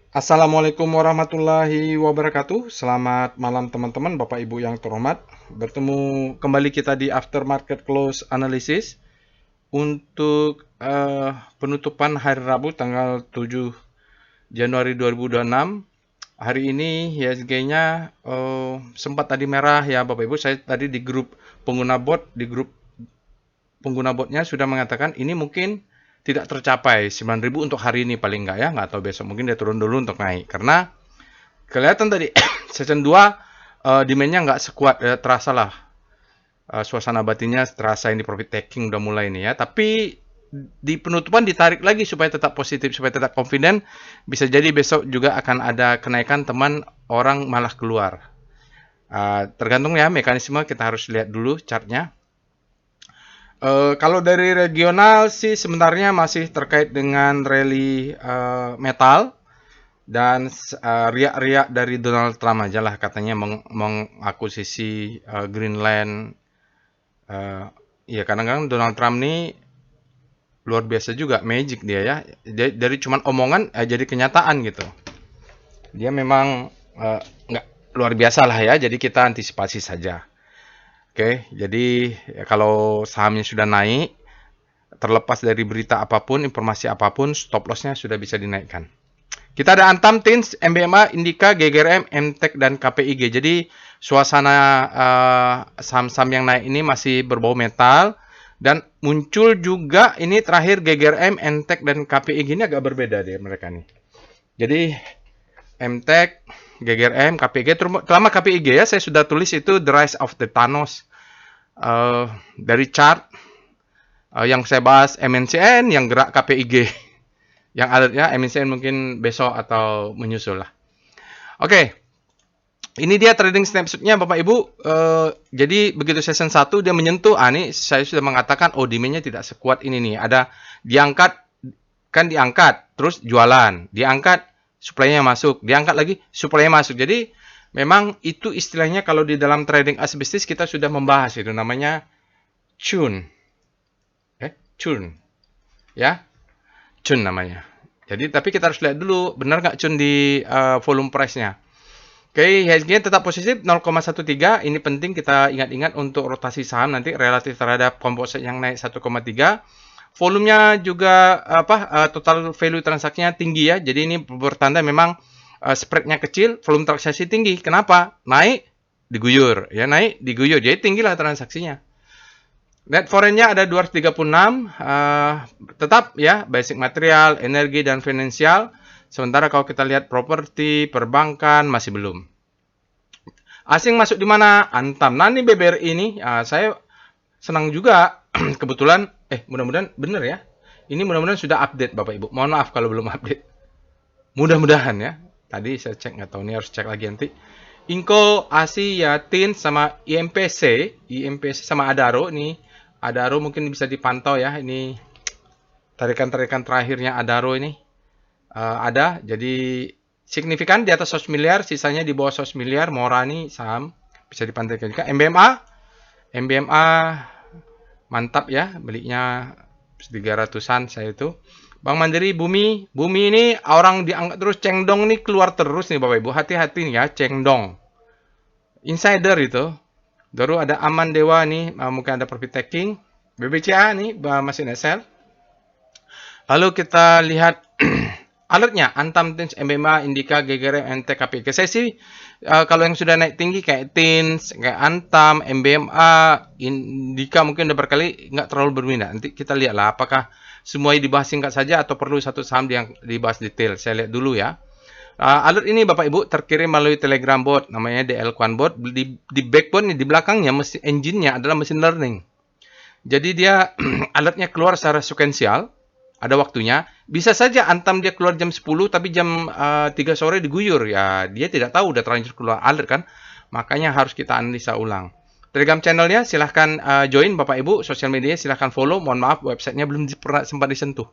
Assalamualaikum warahmatullahi wabarakatuh. Selamat malam teman-teman, Bapak Ibu yang terhormat. Bertemu kembali kita di After Market Close Analysis untuk penutupan hari Rabu tanggal 7 Januari 2026. Hari ini IHSG-nya sempat tadi merah ya Bapak Ibu. Saya tadi di grup pengguna bot, di grup pengguna botnya sudah mengatakan ini mungkin tidak tercapai 9.000 untuk hari ini paling nggak ya, nggak tahu besok mungkin dia turun dulu untuk naik karena kelihatan tadi session 2 demand-nya nggak sekuat terasa lah suasana batinnya terasa ini profit taking udah mulai nih ya, tapi di penutupan ditarik lagi supaya tetap positif, supaya tetap confident. Bisa jadi besok juga akan ada kenaikan teman, orang malah keluar. Tergantung ya mekanisme, kita harus lihat dulu chartnya. Kalau dari regional sih sebenarnya masih terkait dengan rally metal dan riak-riak dari Donald Trump aja lah katanya mengakuisisi Greenland. Ya kadang-kadang Donald Trump nih luar biasa juga, magic dia ya. Dari cuman omongan jadi kenyataan gitu. Dia memang nggak luar biasa lah ya. Jadi kita antisipasi saja. Oke, jadi ya, kalau sahamnya sudah naik, terlepas dari berita apapun, informasi apapun, stop loss-nya sudah bisa dinaikkan. Kita ada Antam, Tins, MBMA, Indika, GGRM, MTEK, dan KPIG. Jadi suasana saham-saham yang naik ini masih berbau metal. Dan muncul juga ini terakhir GGRM, MTEK, dan KPIG ini agak berbeda deh mereka nih. Jadi MTEK, GGRM, KPIG, terutama KPIG ya, saya sudah tulis itu The Rise of the Thanos. Dari chart yang saya bahas MNCN, yang gerak KPIG. Yang alertnya MNCN mungkin besok atau menyusul lah. Oke, ini dia trading snapshotnya Bapak Ibu. Jadi begitu session 1 dia menyentuh, ini saya sudah mengatakan, demand-nya tidak sekuat ini nih. Ada diangkat, kan diangkat, terus jualan. Diangkat, supply-nya masuk. Diangkat lagi, supply-nya masuk. Jadi memang itu istilahnya kalau di dalam trading as business kita sudah membahas itu namanya churn. Churn. Ya, churn namanya. Jadi tapi kita harus lihat dulu benar nggak churn di volume price-nya. Oke, IHSG tetap positif 0,13. Ini penting kita ingat-ingat untuk rotasi saham nanti relatif terhadap komposit yang naik 1,3. Volumenya juga total value transaksinya tinggi ya. Jadi ini bertanda memang spread-nya kecil, volume transaksi tinggi. Kenapa? Naik diguyur, ya naik diguyur. Jadi tinggilah transaksinya. Net foreign-nya ada 236, tetap ya, basic material, energi, dan finansial. Sementara kalau kita lihat properti, perbankan, masih belum. Asing masuk di mana? Antam. Nah, ini BBRI ini, saya senang juga. Kebetulan, mudah-mudahan benar ya. Ini mudah-mudahan sudah update Bapak Ibu. Mohon maaf kalau belum update. Mudah-mudahan ya. Tadi saya cek, nggak tahu, ini harus cek lagi nanti. Inco, ASI, Yatin, sama IMPC sama Adaro nih. Adaro mungkin bisa dipantau ya, ini tarikan-tarikan terakhirnya Adaro ini ada, jadi signifikan di atas 100 miliar, sisanya di bawah 100 miliar. Mora nih saham bisa dipantau juga. MBMA mantap ya, belinya 300-an saya itu. Bank Mandiri, Bumi ini orang dianggap terus, Cengdong nih keluar terus nih Bapak Ibu, hati-hati nih ya, Cengdong insider itu. Baru ada Aman Dewa nih, mungkin ada profit taking. BBCA nih masih net sell. Lalu kita lihat alertnya, Antam, Tins, MBMA, Indika, GGRM, NTKP. Saya sih kalau yang sudah naik tinggi kayak Tins, kayak Antam, MBMA, Indika mungkin udah berkali nggak terlalu berminat. Nanti kita lihatlah apakah semuanya dibahas singkat saja atau perlu satu saham yang dibahas detail. Saya lihat dulu ya. Alert ini Bapak Ibu terkirim melalui Telegram bot, namanya DL Quan bot. Di backbone di belakangnya mesin engine-nya adalah mesin learning. Jadi dia alertnya keluar secara sekuensial, ada waktunya. Bisa saja Antam dia keluar jam 10 tapi jam 3 sore diguyur ya. Dia tidak tahu udah terlanjur keluar alert kan. Makanya harus kita analisa ulang. Telegram channelnya silahkan join Bapak Ibu, sosial media silahkan follow. Mohon maaf websitenya belum sempat disentuh.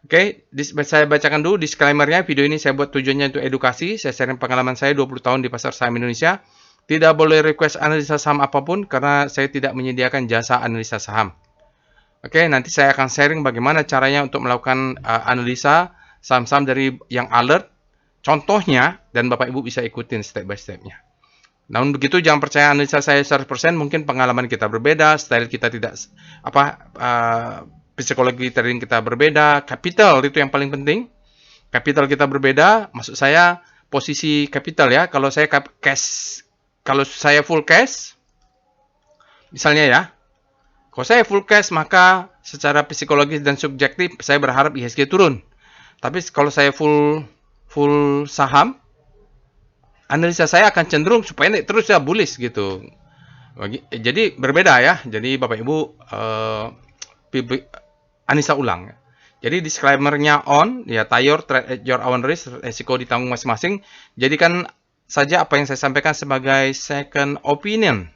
Oke, saya bacakan dulu disclaimer-nya. Video ini saya buat tujuannya untuk edukasi. Saya sharing pengalaman saya 20 tahun di pasar saham Indonesia. Tidak boleh request analisa saham apapun karena saya tidak menyediakan jasa analisa saham. Oke, nanti saya akan sharing bagaimana caranya untuk melakukan analisa saham-saham dari yang alert contohnya dan Bapak Ibu bisa ikutin step by step-nya. Namun begitu jangan percaya analisa saya 100%, mungkin pengalaman kita berbeda, style kita tidak psikologi trading kita berbeda, capital itu yang paling penting. Capital kita berbeda, maksud saya posisi capital ya. Kalau saya cash, kalau saya full cash, misalnya ya, kalau saya full cash maka secara psikologis dan subjektif saya berharap IHSG turun. Tapi kalau saya full saham, analisa saya akan cenderung supaya naik terus ya, bullish gitu. Jadi berbeda ya. Jadi Bapak Ibu analisa ulang. Jadi disclaimer-nya on, ya tayor trade at your own risk, resiko ditanggung masing-masing. Jadikan saja apa yang saya sampaikan sebagai second opinion.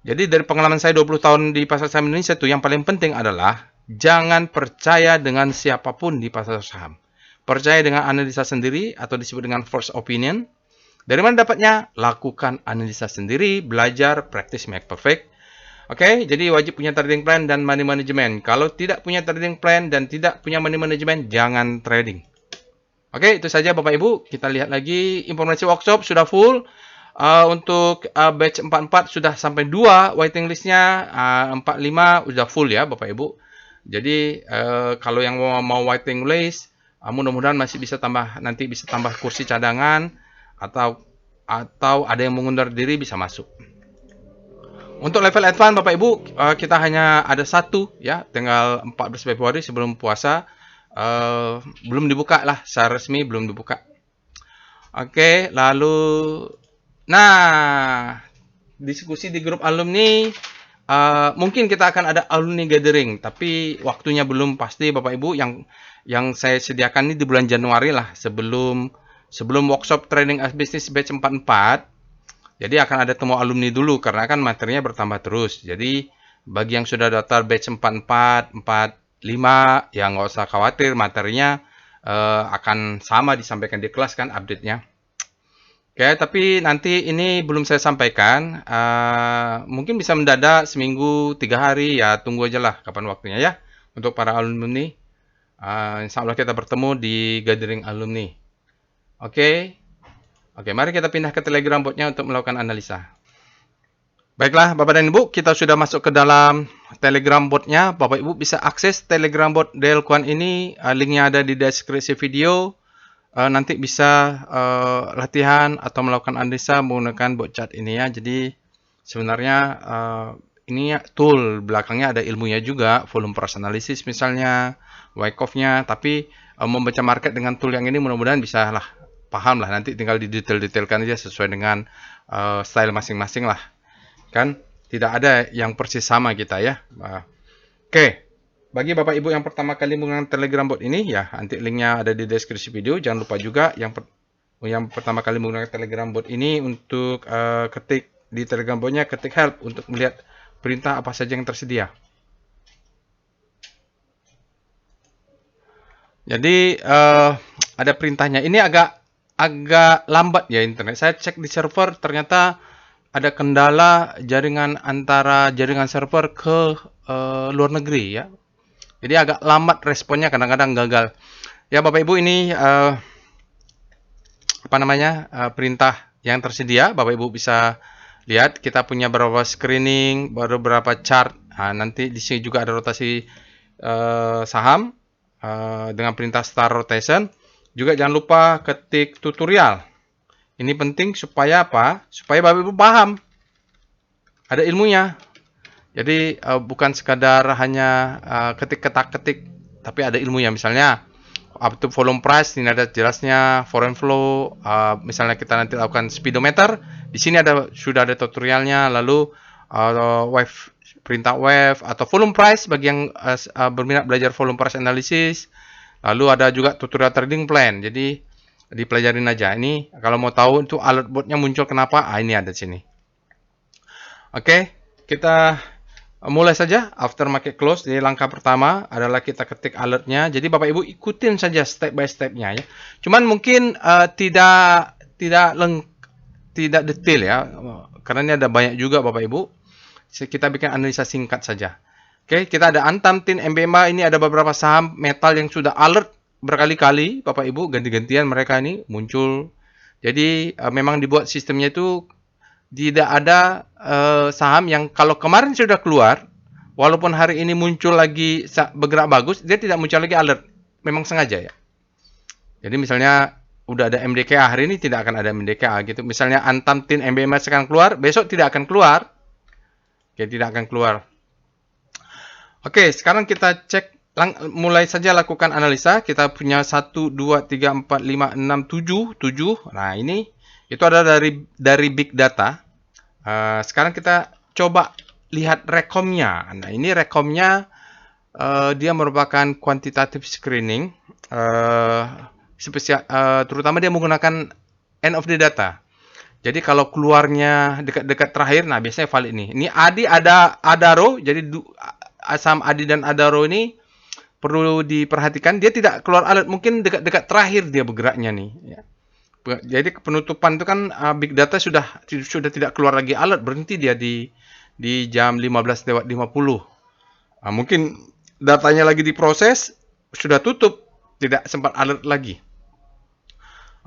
Jadi dari pengalaman saya 20 tahun di pasar saham Indonesia itu yang paling penting adalah jangan percaya dengan siapapun di pasar saham. Percaya dengan analisa sendiri atau disebut dengan first opinion. Dari mana dapatnya? Lakukan analisa sendiri, belajar, practice make perfect. Oke, jadi wajib punya trading plan dan money management. Kalau tidak punya trading plan dan tidak punya money management, jangan trading. Oke, itu saja Bapak Ibu. Kita lihat lagi informasi workshop sudah full. Untuk batch 44 sudah sampai 2 waiting listnya, 45 sudah full ya Bapak Ibu. Jadi kalau yang mau waiting list, mudah-mudahan masih bisa nanti bisa tambah kursi cadangan atau ada yang mengundur diri bisa masuk. Untuk level advance Bapak Ibu, kita hanya ada satu ya, tanggal 14 Februari sebelum puasa. Belum dibuka lah, secara resmi belum dibuka. Oke, lalu diskusi di grup alumni, mungkin kita akan ada alumni gathering, tapi waktunya belum pasti Bapak Ibu. Yang saya sediakan ini di bulan Januari lah, sebelum workshop training as business batch 44. Jadi akan ada temu alumni dulu karena kan materinya bertambah terus. Jadi bagi yang sudah daftar batch 44, 45, ya nggak usah khawatir, materinya akan sama disampaikan di kelas kan update-nya. Oke, tapi nanti ini belum saya sampaikan. Mungkin bisa mendadak seminggu 3 hari ya, tunggu aja lah kapan waktunya ya. Untuk para alumni, insya Allah kita bertemu di gathering alumni. Oke, mari kita pindah ke Telegram bot-nya untuk melakukan analisa. Baiklah, Bapak dan Ibu, kita sudah masuk ke dalam Telegram bot-nya. Bapak Ibu bisa akses Telegram bot Del Kuan ini, linknya ada di deskripsi video. Nanti bisa latihan atau melakukan analisa menggunakan bot chat ini ya. Jadi sebenarnya ini tool belakangnya ada ilmunya juga, volume price analysis misalnya, Wyckoff-nya. Tapi membaca market dengan tool yang ini mudah-mudahan bisa lah paham lah, nanti tinggal didetail-detailkan aja sesuai dengan style masing-masing lah. Kan tidak ada yang persis sama kita ya. Oke. Bagi Bapak Ibu yang pertama kali menggunakan Telegram bot ini ya, nanti linknya ada di deskripsi video. Jangan lupa juga yang pertama kali menggunakan Telegram bot ini untuk ketik di Telegram botnya, ketik help untuk melihat perintah apa saja yang tersedia. Jadi ada perintahnya. Ini agak lambat ya internet. Saya cek di server ternyata ada kendala jaringan antara jaringan server ke luar negeri ya. Jadi agak lambat responnya, kadang-kadang gagal. Ya Bapak Ibu, ini perintah yang tersedia. Bapak Ibu bisa lihat kita punya beberapa screening, beberapa chart. Nanti di sini juga ada rotasi saham dengan perintah star rotation. Juga jangan lupa ketik tutorial. Ini penting supaya apa? Supaya Bapak Ibu paham. Ada ilmunya. Jadi bukan sekadar hanya ketik-ketik, tapi ada ilmunya. Misalnya up to volume price, ini ada jelasnya, foreign flow, misalnya kita nanti lakukan speedometer, di sini sudah ada tutorialnya. Lalu wave, perintah wave atau volume price bagi yang berminat belajar volume price analysis. Lalu ada juga tutorial trading plan. Jadi dipelajarin aja. Ini kalau mau tahu itu alert botnya muncul kenapa, ini ada di sini. Oke, kita mulai saja after market close. Jadi langkah pertama adalah kita ketik alertnya. Jadi Bapak Ibu ikutin saja step by stepnya ya. Cuman mungkin tidak detail ya, karena ini ada banyak juga Bapak Ibu. Kita bikin analisa singkat saja. Oke, kita ada Antam, TIN, MBMA. Ini ada beberapa saham metal yang sudah alert berkali-kali, Bapak Ibu, ganti-gantian mereka ini muncul. Jadi memang dibuat sistemnya itu tidak ada saham yang kalau kemarin sudah keluar, walaupun hari ini muncul lagi bergerak bagus, dia tidak muncul lagi alert. Memang sengaja ya. Jadi misalnya udah ada MDKA, hari ini tidak akan ada MDKA gitu. Misalnya Antam Tin MBMS akan keluar, besok tidak akan keluar. Oke, tidak akan keluar. Oke, sekarang kita cek mulai saja lakukan analisa. Kita punya 1 2 3 4 5 6 7. Nah, ini itu adalah dari big data. Sekarang kita coba lihat rekomnya. Nah, ini rekomnya dia merupakan quantitative screening. Terutama dia menggunakan end of the data. Jadi kalau keluarnya dekat-dekat terakhir, nah biasanya valid nih. Ini Adi ada Adaro, jadi saham Adi dan Adaro ini perlu diperhatikan. Dia tidak keluar alert, mungkin dekat-dekat terakhir dia bergeraknya nih. Ya. Jadi penutupan itu kan big data sudah tidak keluar lagi alert, berhenti dia di jam 15:50. Mungkin datanya lagi diproses, sudah tutup, tidak sempat alert lagi.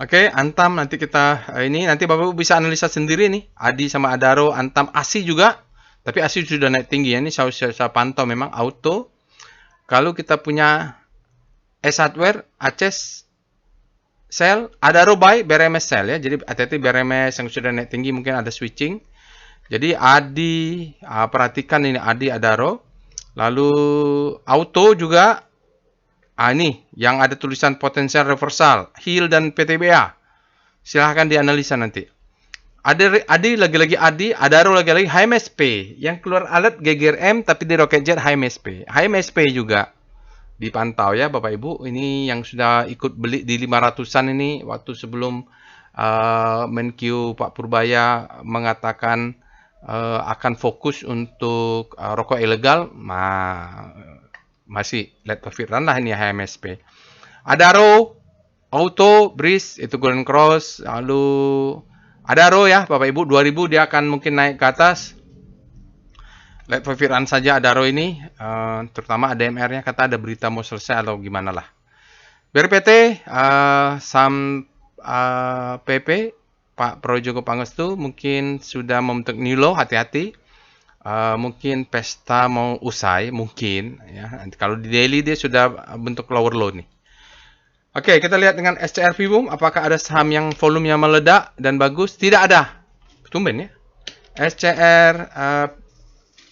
Oke, Antam nanti kita nanti Bapak bisa analisa sendiri nih. Adi sama Adaro, Antam, ASI juga. Tapi ASI sudah naik tinggi ya. Ini saya pantau memang auto. Kalau kita punya S Hardware, Aces, sell, Adaro buy, BRMS sell ya. Jadi hati-hati BRMS yang sudah naik tinggi mungkin ada switching. Jadi Adi, perhatikan ini Adi, Adaro. Lalu auto juga. Ini yang ada tulisan potensial reversal, HIL dan PTBA. Silahkan dianalisa nanti. Adi lagi-lagi Adi, Adaro lagi-lagi HMSP. Yang keluar alert GGRM tapi di Rocketjet HMSP. HMSP juga dipantau ya Bapak Ibu. Ini yang sudah ikut beli di 500-an ini waktu sebelum Menkyu Pak Purbaya mengatakan akan fokus untuk rokok ilegal. Masih let profit run lah ini HMSP. Adaro, Auto, Breeze, itu Golden Cross. Lalu Adaro ya Bapak Ibu, 2000 dia akan mungkin naik ke atas. Let profit run saja Adaro ini. Terutama ADMR-nya kata ada berita mau selesai atau gimana lah. BRPT, saham PP, Pak Projogo Pangestu mungkin sudah membentuk new low, hati-hati. Mungkin pesta mau usai, mungkin ya. Kalau di daily dia sudah bentuk lower low nih. Oke, kita lihat dengan SCR Vivum, apakah ada saham yang volumenya meledak dan bagus? Tidak ada. Tumben ya. SCR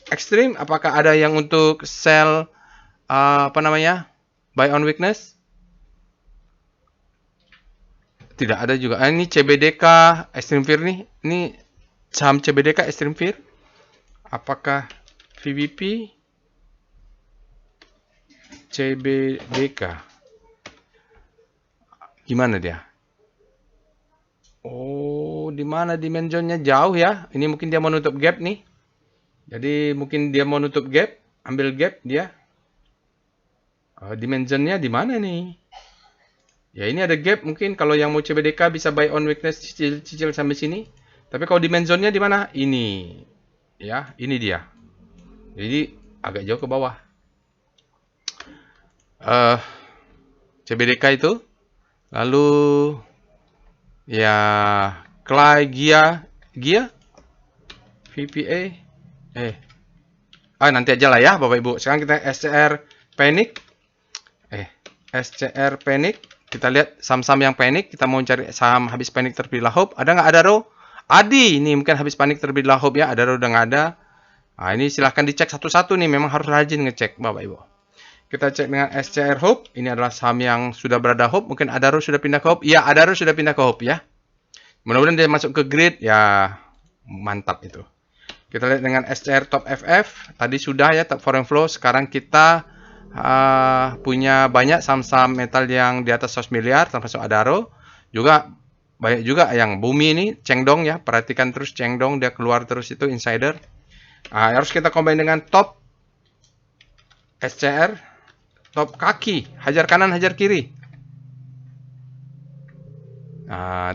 Extreme, apakah ada yang untuk sell buy on weakness? Tidak ada juga. Ini CBDK Extreme Fear nih. Ini saham CBDK Extreme Fear. Apakah VVP CBDK? Gimana dia? Oh, di mana dimensionnya jauh ya? Ini mungkin dia mau nutup gap nih. Jadi mungkin dia mau nutup gap, ambil gap dia. Dimensionnya di mana nih? Ya ini ada gap, mungkin kalau yang mau CBDK bisa buy on weakness cicil sampai sini. Tapi kalau dimensionnya di mana? Ini. Ya, ini dia. Jadi agak jauh ke bawah. CBDK itu. Lalu ya Clay Gia VPA. Nanti aja lah ya Bapak Ibu. Sekarang kita SCR Panic. SCR Panic. Kita lihat saham-saham yang panik. Kita mau cari saham habis panik terlebih dahulu. Ada nggak Adaro? Adi, ini mungkin habis panik terlebih dahulu ya. Adaro udah nggak ada. Ini silahkan dicek satu-satu nih. Memang harus rajin ngecek Bapak Ibu. Kita cek dengan SCR Hope. Ini adalah saham yang sudah berada Hope. Mungkin Adaro sudah pindah ke Hope. Iya, Adaro sudah pindah ke Hope ya. Mudah-mudahan dia masuk ke grid. Ya, mantap itu. Kita lihat dengan SCR Top FF. Tadi sudah ya Top Foreign Flow. Sekarang kita punya banyak saham-saham metal yang di atas 100 miliar. Termasuk Adaro. Juga banyak juga yang Bumi ini. Chengdong ya. Perhatikan terus Chengdong. Dia keluar terus itu insider. Harus kita combine dengan Top SCR. Top kaki. Hajar kanan, hajar kiri.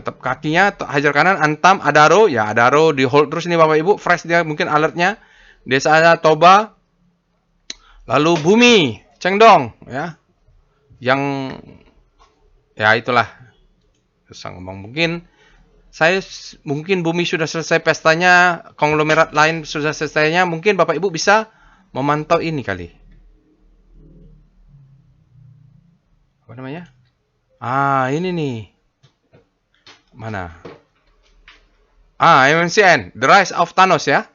Top kakinya, hajar kanan, Antam, Adaro. Ya, Adaro di hold terus nih Bapak Ibu. Fresh dia mungkin alertnya. Desa Toba. Lalu Bumi, Chengdong. Ya. Yang Ya itulah, susah ngomong. Mungkin bumi sudah selesai pestanya, konglomerat lain sudah selesainya, mungkin Bapak Ibu bisa memantau ini kali. Apa namanya? Ini nih. Mana? MNCN, The Rise of Thanos ya.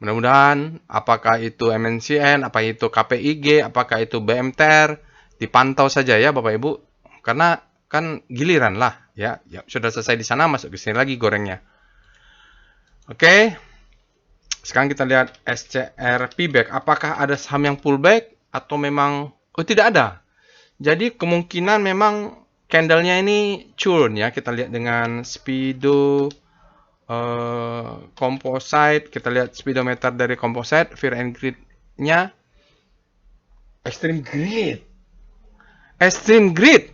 Mudah-mudahan apakah itu MNCN, apa itu KPIG, apakah itu BMTR, dipantau saja ya Bapak Ibu. Karena kan giliran lah ya. Sudah selesai di sana, masuk ke sini lagi gorengnya. Oke. Sekarang kita lihat SCR pullback. Apakah ada saham yang pullback atau memang tidak ada. Jadi kemungkinan memang candlenya ini churn ya. Kita lihat dengan Speedo composite, kita lihat speedometer dari composite, fear and greed-nya extreme greed. Extreme greed.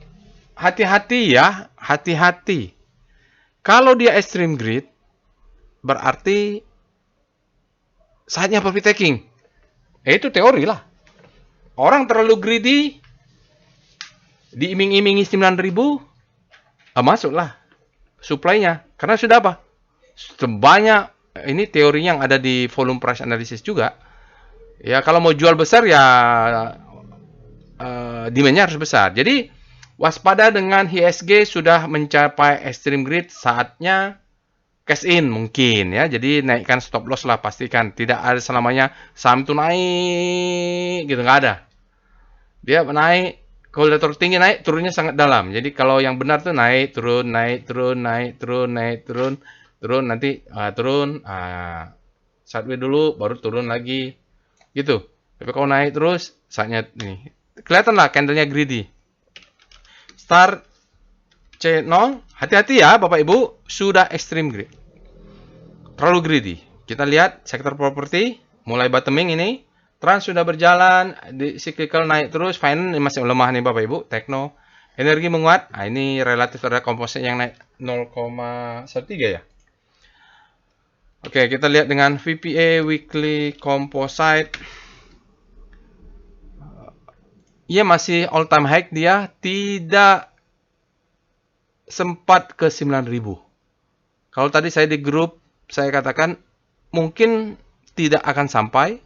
Hati-hati ya, hati-hati. Kalau dia extreme greed, berarti saatnya profit taking. Itu teori lah. Orang terlalu greedy, diiming-imingi 9.000, masuklah supply-nya. Karena sudah apa? Sebanyak, ini teori yang ada di volume price analysis juga. Ya kalau mau jual besar ya demand-nya harus besar. Jadi waspada dengan HSG sudah mencapai extreme greed, saatnya cash in mungkin ya. Jadi naikkan stop loss lah, pastikan. Tidak ada selamanya saham itu naik gitu, nggak ada. Dia naik, korelator tinggi naik, turunnya sangat dalam. Jadi kalau yang benar tuh naik, turun, naik, turun, naik, turun, naik, turun, turun, nanti turun, sideways dulu, baru turun lagi, gitu. Tapi kalau naik terus, saatnya ini. Kelihatan lah candlenya greedy. Start C0, hati-hati ya Bapak Ibu, sudah extreme greed. Terlalu greedy. Kita lihat sektor properti, mulai bottoming ini. Trans sudah berjalan, di cyclical naik terus, finance masih lemah nih Bapak Ibu, Tekno. Energi menguat, ini relatif ada komposit yang naik 0,13 ya. Oke, kita lihat dengan VPA Weekly Composite. Ia masih all time high, dia tidak sempat ke 9.000. Kalau tadi saya di grup, saya katakan mungkin tidak akan sampai.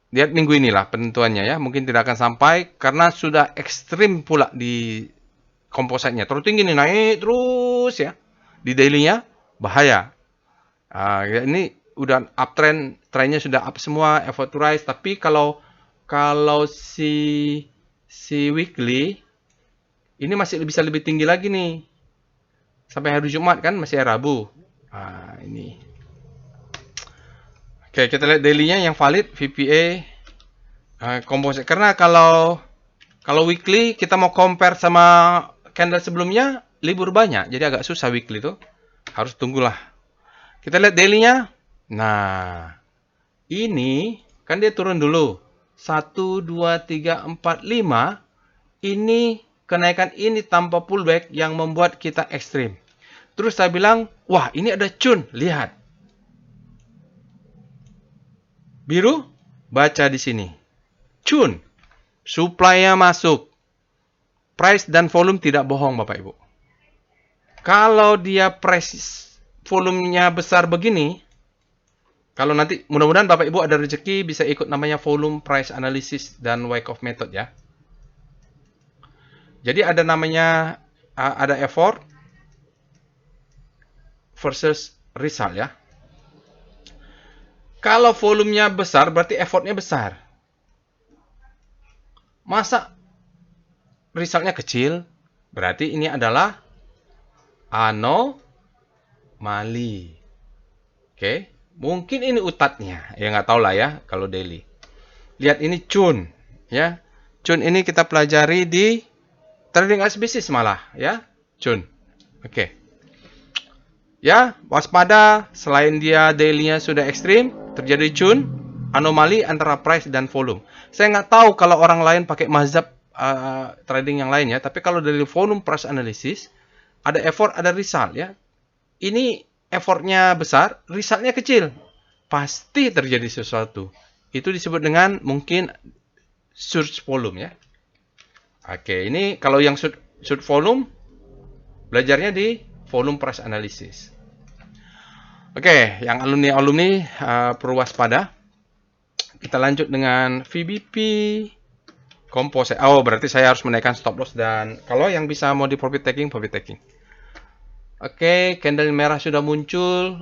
Lihat minggu inilah penentuannya ya, mungkin tidak akan sampai karena sudah ekstrim pula di kompositnya. Terus tinggi nih, naik terus ya. Di daily-nya bahaya. Ini udah uptrend, trennya sudah up semua, effort to rise. Tapi kalau si weekly ini masih bisa lebih tinggi lagi nih. Sampai hari Jumat kan, masih Rabu. Ini. Oke, kita lihat daily-nya yang valid VPA composite. Karena kalau weekly kita mau compare sama candle sebelumnya, libur banyak. Jadi agak susah weekly itu. Harus tunggulah. Kita lihat daily-nya. Nah, ini kan dia turun dulu. 1, 2, 3, 4, 5. Ini kenaikan ini tanpa pullback yang membuat kita ekstrim. Terus saya bilang, wah ini ada cun. Lihat. Biru, baca di sini. Cun. Supply-nya masuk. Price dan volume tidak bohong Bapak Ibu. Kalau dia price volumenya besar begini, kalau nanti mudah-mudahan Bapak Ibu ada rezeki bisa ikut namanya volume price analysis dan Wyckoff method ya. Jadi ada namanya ada effort versus result ya. Kalau volumenya besar berarti effortnya besar. Masa resultnya kecil? Berarti ini adalah anomali. Oke, mungkin ini utatnya. Ya nggak tahu lah ya kalau daily. Lihat ini cun, ya. Cun ini kita pelajari di trading as business malah, ya. Cun. Oke. Ya, waspada. Selain dia daily-nya sudah ekstrim, terjadi cun, anomali antara price dan volume. Saya nggak tahu kalau orang lain pakai mazhab trading yang lain ya. Tapi kalau dari volume price analysis, ada effort, ada result ya. Ini effortnya besar, resultnya kecil. Pasti terjadi sesuatu. Itu disebut dengan mungkin search volume ya. Oke, ini kalau yang search volume belajarnya di volume price analysis. Oke, yang alumni perlu waspada. Kita lanjut dengan VBP composite. Oh, berarti saya harus menaikkan stop loss dan kalau yang bisa mau di profit taking, profit taking. Oke, candle merah sudah muncul.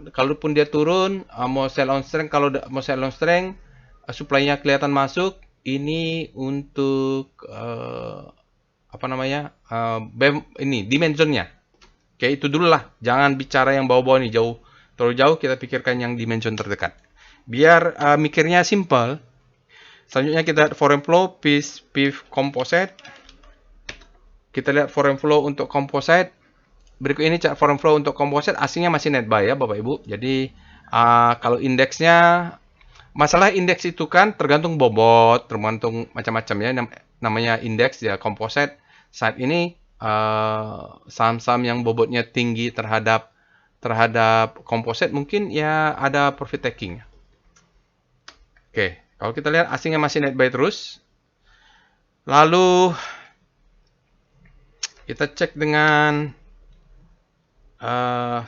Kalaupun dia turun, mau sell on strength. Kalau mau sell on strength, supply-nya kelihatan masuk. Ini untuk apa namanya? Ini dimensionnya. Oke, itu dulu lah. Jangan bicara yang bawah-bawah nih, jauh. Terlalu jauh, kita pikirkan yang dimension terdekat. Biar mikirnya simple. Selanjutnya kita lihat foreign flow, PIF composite. Kita lihat foreign flow untuk composite. Berikut ini chart foreign flow untuk composite, aslinya masih net buy ya Bapak Ibu. Jadi kalau indeksnya, masalah indeks itu kan tergantung bobot, tergantung macam-macam ya. Namanya indeks ya composite. Saat ini saham-saham yang bobotnya tinggi terhadap composite mungkin ya ada profit taking. Oke, kalau kita lihat aslinya masih net buy terus. Lalu kita cek dengan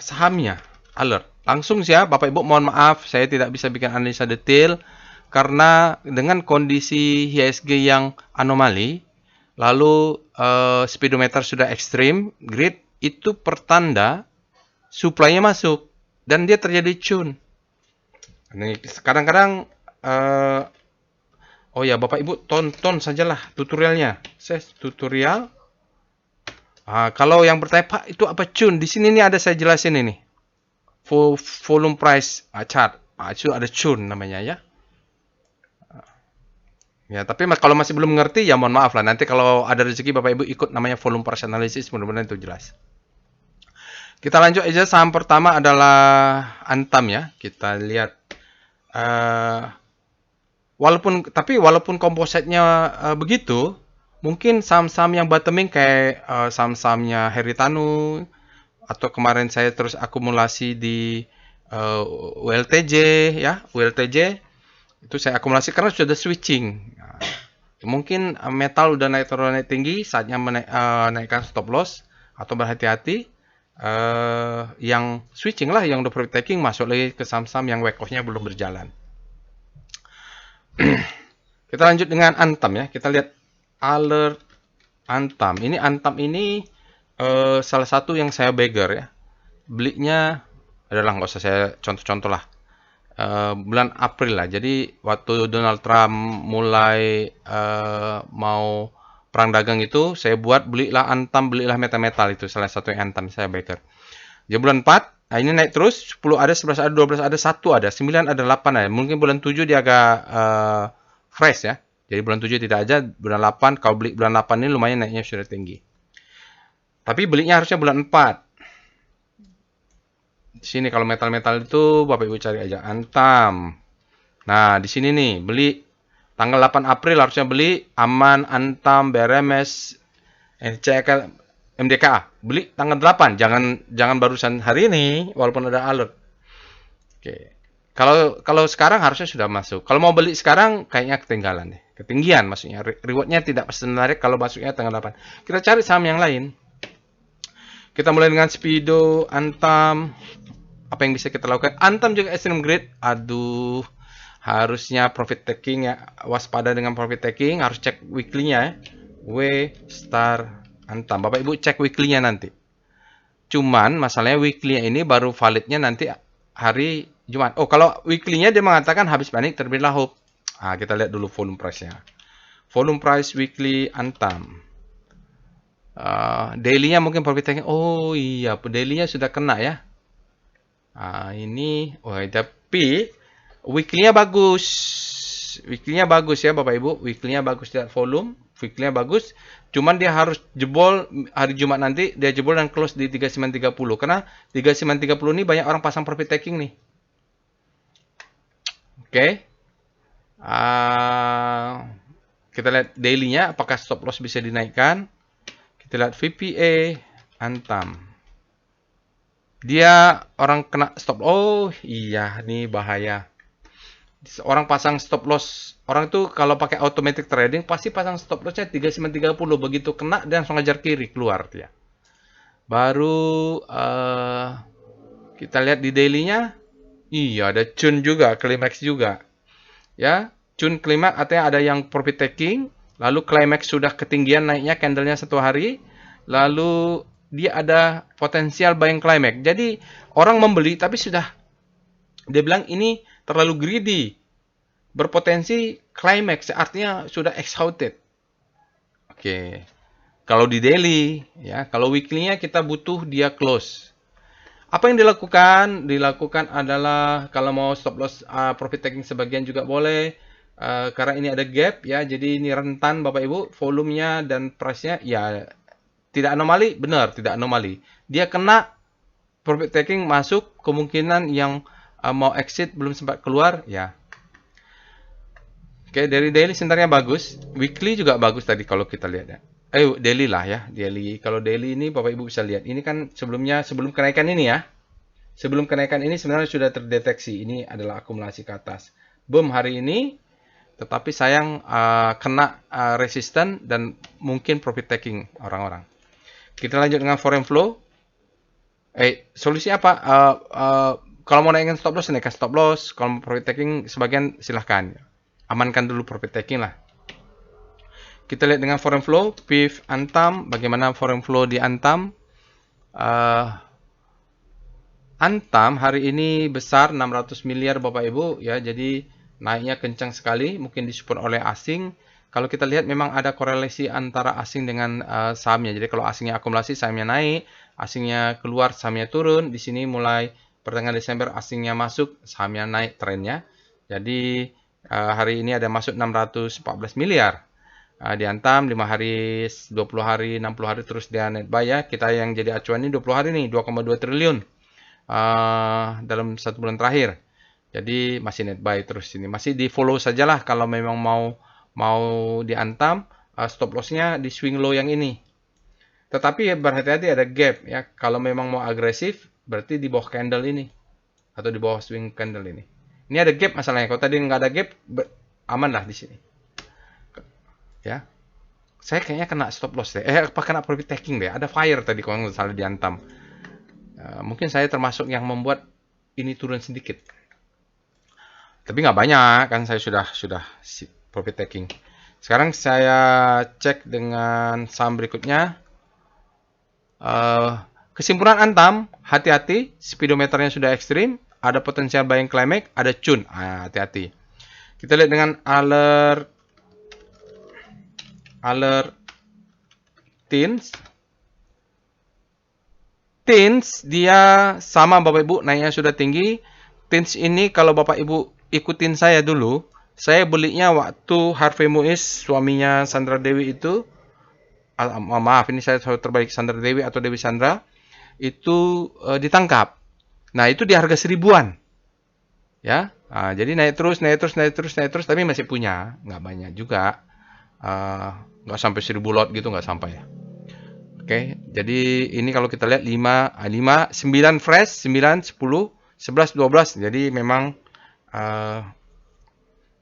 sahamnya, alert. Langsung ya, Bapak Ibu mohon maaf, saya tidak bisa bikin analisa detail karena dengan kondisi IHSG yang anomali, lalu speedometer sudah ekstrim, grid itu pertanda supply-nya masuk dan dia terjadi churn. Kadang-kadang oh ya Bapak Ibu tonton sajalah tutorialnya. Tutorial. Kalau yang bertanya, Pak, itu apa churn? Di sini nih ada saya jelasin ini. Volume price chart. Itu ada churn namanya ya. Ya, tapi kalau masih belum mengerti ya mohon maaf lah. Nanti kalau ada rezeki Bapak Ibu ikut namanya volume price analysis, mudah-mudahan itu jelas. Kita lanjut aja, saham pertama adalah Antam ya. Kita lihat walaupun kompositnya begitu, mungkin saham-saham yang bottoming kayak saham-sahamnya Heritanu atau kemarin saya terus akumulasi di ULTJ ya, ULTJ itu saya akumulasi karena sudah ada switching. Mungkin metal udah naik tinggi, saatnya naikkan stop loss atau berhati-hati. Yang switching lah, yang udah profit taking masuk lagi ke saham-saham yang wake off-nya belum berjalan. Kita lanjut dengan Antam ya. Kita lihat alert Antam. Ini Antam ini salah satu yang saya beggar ya. Belinya adalah nggak usah saya contoh-contoh lah. Bulan April lah. Jadi waktu Donald Trump mulai mau perang dagang itu, saya buat belilah Antam, belilah metal-metal itu salah satu yang Antam saya beggar. Jadi bulan 4, nah ini naik terus, 10 ada, 11 ada, 12 ada, 1 ada, 9 ada, 8 ada. Mungkin bulan 7 dia agak fresh ya. Jadi bulan 7 tidak aja, bulan 8 kalau beli bulan 8 ini lumayan naiknya sudah tinggi. Tapi belinya harusnya bulan 4. Di sini kalau metal-metal itu Bapak Ibu cari aja Antam. Nah, di sini nih beli tanggal 8 April harusnya beli Aman, Antam, BRMS, NCK, MDKA. Beli tanggal 8, jangan barusan hari ini walaupun ada alert. Oke. Kalau sekarang harusnya sudah masuk. Kalau mau beli sekarang kayaknya ketinggalan deh. Ketinggian maksudnya. Rewardnya tidak menarik kalau masuknya tanggal 8. Kita cari saham yang lain. Kita mulai dengan Speedo, Antam. Apa yang bisa kita lakukan? Antam juga extreme grade. Aduh, harusnya profit taking ya. Waspada dengan profit taking. Harus cek weekly-nya ya. W star Antam. Bapak Ibu cek weekly-nya nanti. Cuman masalahnya weekly-nya ini baru validnya nanti hari Jumat. Oh, kalau weekly-nya dia mengatakan habis panik terbitlah hope. Kita lihat dulu volume price-nya. Volume price weekly Antam. Daily-nya mungkin profit taking. Oh iya, daily-nya sudah kena ya. Ini, tapi weekly-nya bagus. Weekly-nya bagus ya Bapak Ibu. Weekly-nya bagus, lihat volume. Weekly-nya bagus. Cuman dia harus jebol hari Jumat nanti. Dia jebol dan close di 3930. Karena 3930 ini banyak orang pasang profit taking nih. Oke. Kita lihat daily-nya. Apakah stop loss bisa dinaikkan. Kita lihat VPA Antam. Dia orang kena stop. Oh iya, ini bahaya. Orang pasang stop loss. Orang itu kalau pakai automatic trading pasti pasang stop lossnya 39.30. Begitu kena dia langsung ajar kiri keluar dia. Baru kita lihat di daily-nya. Iya, ada Chun juga, climax juga. Ya, Chun climax artinya ada yang profit taking, lalu climax sudah ketinggian naiknya candlenya 1 hari, lalu dia ada potensial buying climax. Jadi orang membeli tapi sudah dia bilang ini terlalu greedy, berpotensi climax, artinya sudah exhausted. Oke, kalau di daily, ya, kalau weekly-nya kita butuh dia close. Apa yang dilakukan? Dilakukan adalah kalau mau stop loss profit taking sebagian juga boleh. Karena ini ada gap ya, jadi ini rentan Bapak Ibu, volumenya dan price-nya ya tidak anomali, benar tidak anomali. Dia kena profit taking masuk, kemungkinan yang mau exit belum sempat keluar ya. Oke, dari daily sebenarnya bagus, weekly juga bagus tadi kalau kita lihat ya. Daily lah ya, daily. Kalau daily ini Bapak Ibu bisa lihat. Ini kan sebelumnya sebelum kenaikan ini ya. Sebelum kenaikan ini sebenarnya sudah terdeteksi. Ini adalah akumulasi ke atas. Boom hari ini, tetapi sayang kena resisten dan mungkin profit taking orang-orang. Kita lanjut dengan foreign flow. Solusi apa? Kalau mau naikkan stop loss, naikkan stop loss. Kalau mau profit taking, sebagian silahkan. Amankan dulu profit taking lah. Kita lihat dengan foreign flow, PIF Antam, bagaimana foreign flow di Antam. Antam hari ini besar 600 miliar Bapak Ibu ya, jadi naiknya kencang sekali, mungkin disupport oleh asing. Kalau kita lihat memang ada korelasi antara asing dengan sahamnya. Jadi kalau asingnya akumulasi, sahamnya naik, asingnya keluar, sahamnya turun. Di sini mulai pertengahan Desember asingnya masuk, sahamnya naik trennya. Jadi hari ini ada masuk 614 miliar. Diantam 5 hari, 20 hari, 60 hari terus dia net buy ya. Kita yang jadi acuan ini 20 hari nih, 2,2 triliun dalam 1 bulan terakhir. Jadi masih net buy terus ini. Masih di follow sajalah kalau memang mau diantam, stop lossnya di swing low yang ini. Tetapi berhati-hati ada gap ya. Kalau memang mau agresif berarti di bawah candle ini atau di bawah swing candle ini. Ini ada gap masalahnya. Kalau tadi nggak ada gap, aman lah di sini. Ya, saya kayaknya kena stop loss deh. Apa kena profit taking deh? Ada fire tadi kalau nggak salah diantam. Mungkin saya termasuk yang membuat ini turun sedikit. Tapi nggak banyak kan, saya sudah profit taking. Sekarang saya cek dengan saham berikutnya. Kesimpulan Antam, hati-hati, speedometernya sudah ekstrim, ada potensial buying climax, ada Chun, hati-hati. Kita lihat dengan alert Tins dia sama Bapak Ibu, naiknya sudah tinggi. Tins ini kalau Bapak Ibu ikutin saya dulu, saya belinya waktu Harvey Muiz, suaminya Sandra Dewi itu, maaf ini saya terbalik, Sandra Dewi atau Dewi Sandra, itu ditangkap. Nah itu di harga 1000-an. Ya, jadi naik terus, tapi masih punya, nggak banyak juga. Nggak sampai 1000 lot gitu, nggak sampai ya. Oke, jadi ini kalau kita lihat 5, 9 fresh, 9, 10, 11, 12. Jadi memang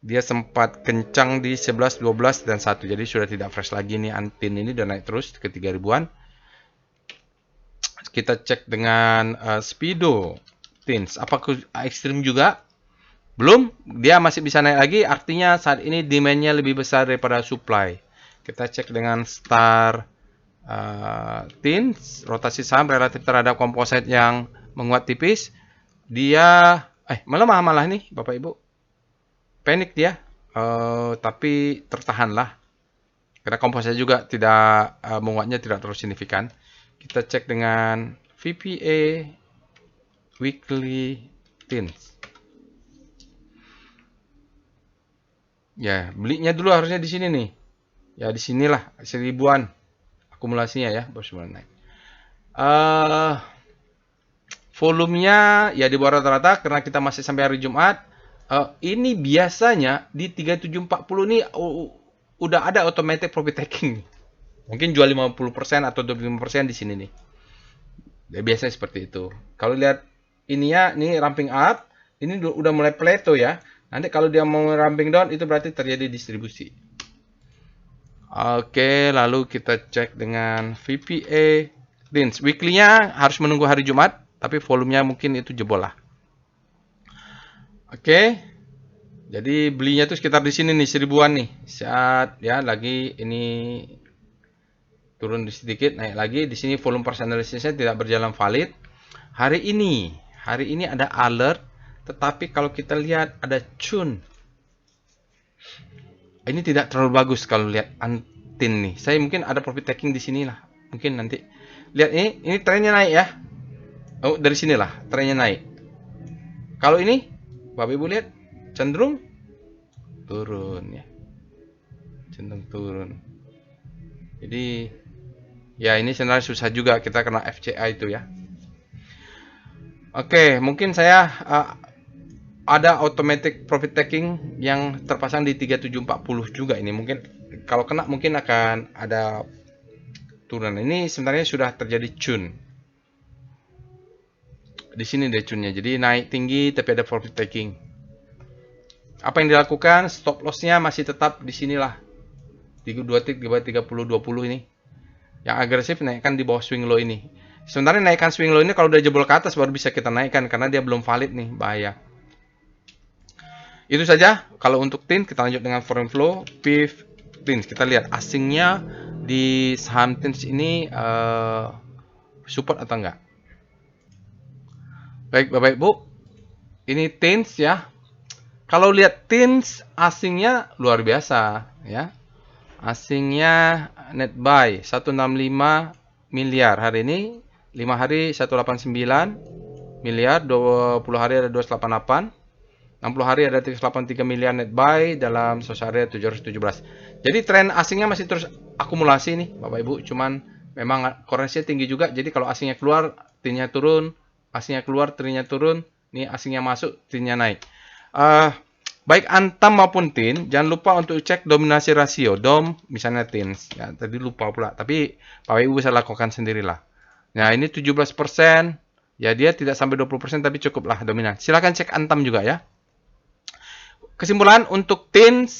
dia sempat kencang di 11, 12, dan 1. Jadi sudah tidak fresh lagi nih, Antin ini udah naik terus ke 3000-an. Kita cek dengan Speedo Tins. Apakah ekstrim juga? Belum, dia masih bisa naik lagi. Artinya saat ini demand-nya lebih besar daripada supply. Kita cek dengan Star Tins, rotasi saham relatif terhadap komposit yang menguat tipis. Dia melemah malah nih Bapak Ibu. Panik dia, tapi tertahanlah. Karena komposit juga tidak menguatnya tidak terlalu signifikan. Kita cek dengan VPA Weekly Tins. Ya, belinya dulu harusnya di sini nih. Ya, di sinilah 1000-an akumulasinya ya, baru mulai naik. Volumenya ya di bawah rata-rata karena kita masih sampai hari Jumat. Ini biasanya di 3740 ini udah ada automatic profit taking. Mungkin jual 50% atau 25% di sini nih. Ya, biasanya seperti itu. Kalau lihat ininya nih ramping up, ini udah mulai plateau ya. Nanti kalau dia mau ramping down itu berarti terjadi distribusi. Oke, lalu kita cek dengan VPA Teens. Weekly-nya harus menunggu hari Jumat, tapi volumenya mungkin itu jebol lah. Oke. Jadi belinya tuh sekitar di sini nih 1000-an nih. Saat ya lagi ini turun sedikit, naik lagi. Di sini volume price analysis-nya tidak berjalan valid. Hari ini ada alert, tetapi kalau kita lihat ada churn. Ini tidak terlalu bagus kalau lihat Antin nih. Saya mungkin ada profit taking di sini lah. Mungkin nanti lihat ini trennya naik ya. Oh, dari sinilah trennya naik. Kalau ini Bapak Ibu lihat cenderung turun ya. Cenderung turun. Jadi ya ini sebenarnya susah juga kita kena FCA itu ya. Oke, mungkin saya ada automatic profit taking yang terpasang di 3740 juga ini. Mungkin kalau kena mungkin akan ada turunan. Ini sebenarnya sudah terjadi churn. Di sini deh churnnya. Jadi naik tinggi tapi ada profit taking. Apa yang dilakukan? Stop loss-nya masih tetap di sinilah. 32 tick di bawah 30-20 ini. Yang agresif naikkan di bawah swing low ini. Sebenarnya naikkan swing low ini kalau udah jebol ke atas baru bisa kita naikkan karena dia belum valid nih, bahaya. Itu saja. Kalau untuk TIN kita lanjut dengan foreign flow. PIF TIN kita lihat asingnya di saham TIN ini support atau enggak. Baik Bapak Ibu, ini TIN ya. Kalau lihat TIN asingnya luar biasa ya. Asingnya net buy 165 miliar hari ini, 5 hari 189 miliar, 20 hari ada 288. 60 hari ada 383 miliar net buy dalam sosial area 717. Jadi tren asingnya masih terus akumulasi nih Bapak Ibu. Cuman memang koreksinya tinggi juga. Jadi kalau asingnya keluar, TIN-nya turun. Asingnya keluar, TIN-nya turun. Nih asingnya masuk, TIN-nya naik. Baik Antam maupun TIN, jangan lupa untuk cek dominasi rasio. DOM misalnya TIN. Ya, tadi lupa pula. Tapi Bapak Ibu bisa lakukan sendirilah. Nah ini 17%. Ya dia tidak sampai 20% tapi cukuplah dominan. Silahkan cek Antam juga ya. Kesimpulan untuk TIN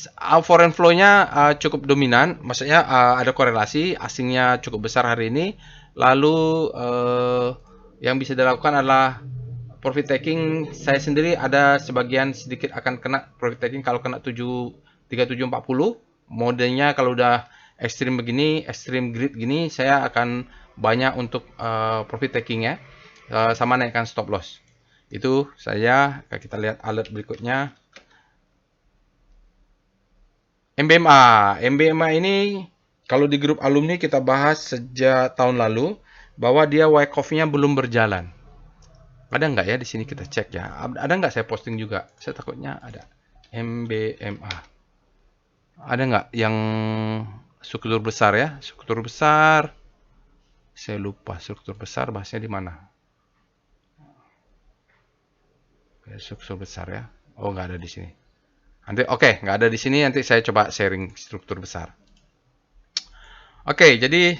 foreign flow-nya cukup dominan, maksudnya ada korelasi, asingnya cukup besar hari ini. Lalu yang bisa dilakukan adalah profit taking. Saya sendiri ada sebagian sedikit akan kena profit taking kalau kena 3740. Modenya kalau udah ekstrim begini, ekstrim grid gini, saya akan banyak untuk profit taking ya, sama naikkan stop loss. Itu saya. Kita lihat alert berikutnya. MBMA ini kalau di grup alumni kita bahas sejak tahun lalu bahwa dia wyckoff-nya belum berjalan. Ada nggak ya di sini kita cek ya? Ada nggak saya posting juga? Saya takutnya ada. MBMA. Ada nggak yang struktur besar ya? Struktur besar. Saya lupa struktur besar bahasnya di mana. Struktur besar ya. Oh nggak ada di sini. Nanti oke, nggak ada di sini. Nanti saya coba sharing struktur besar. Oke, jadi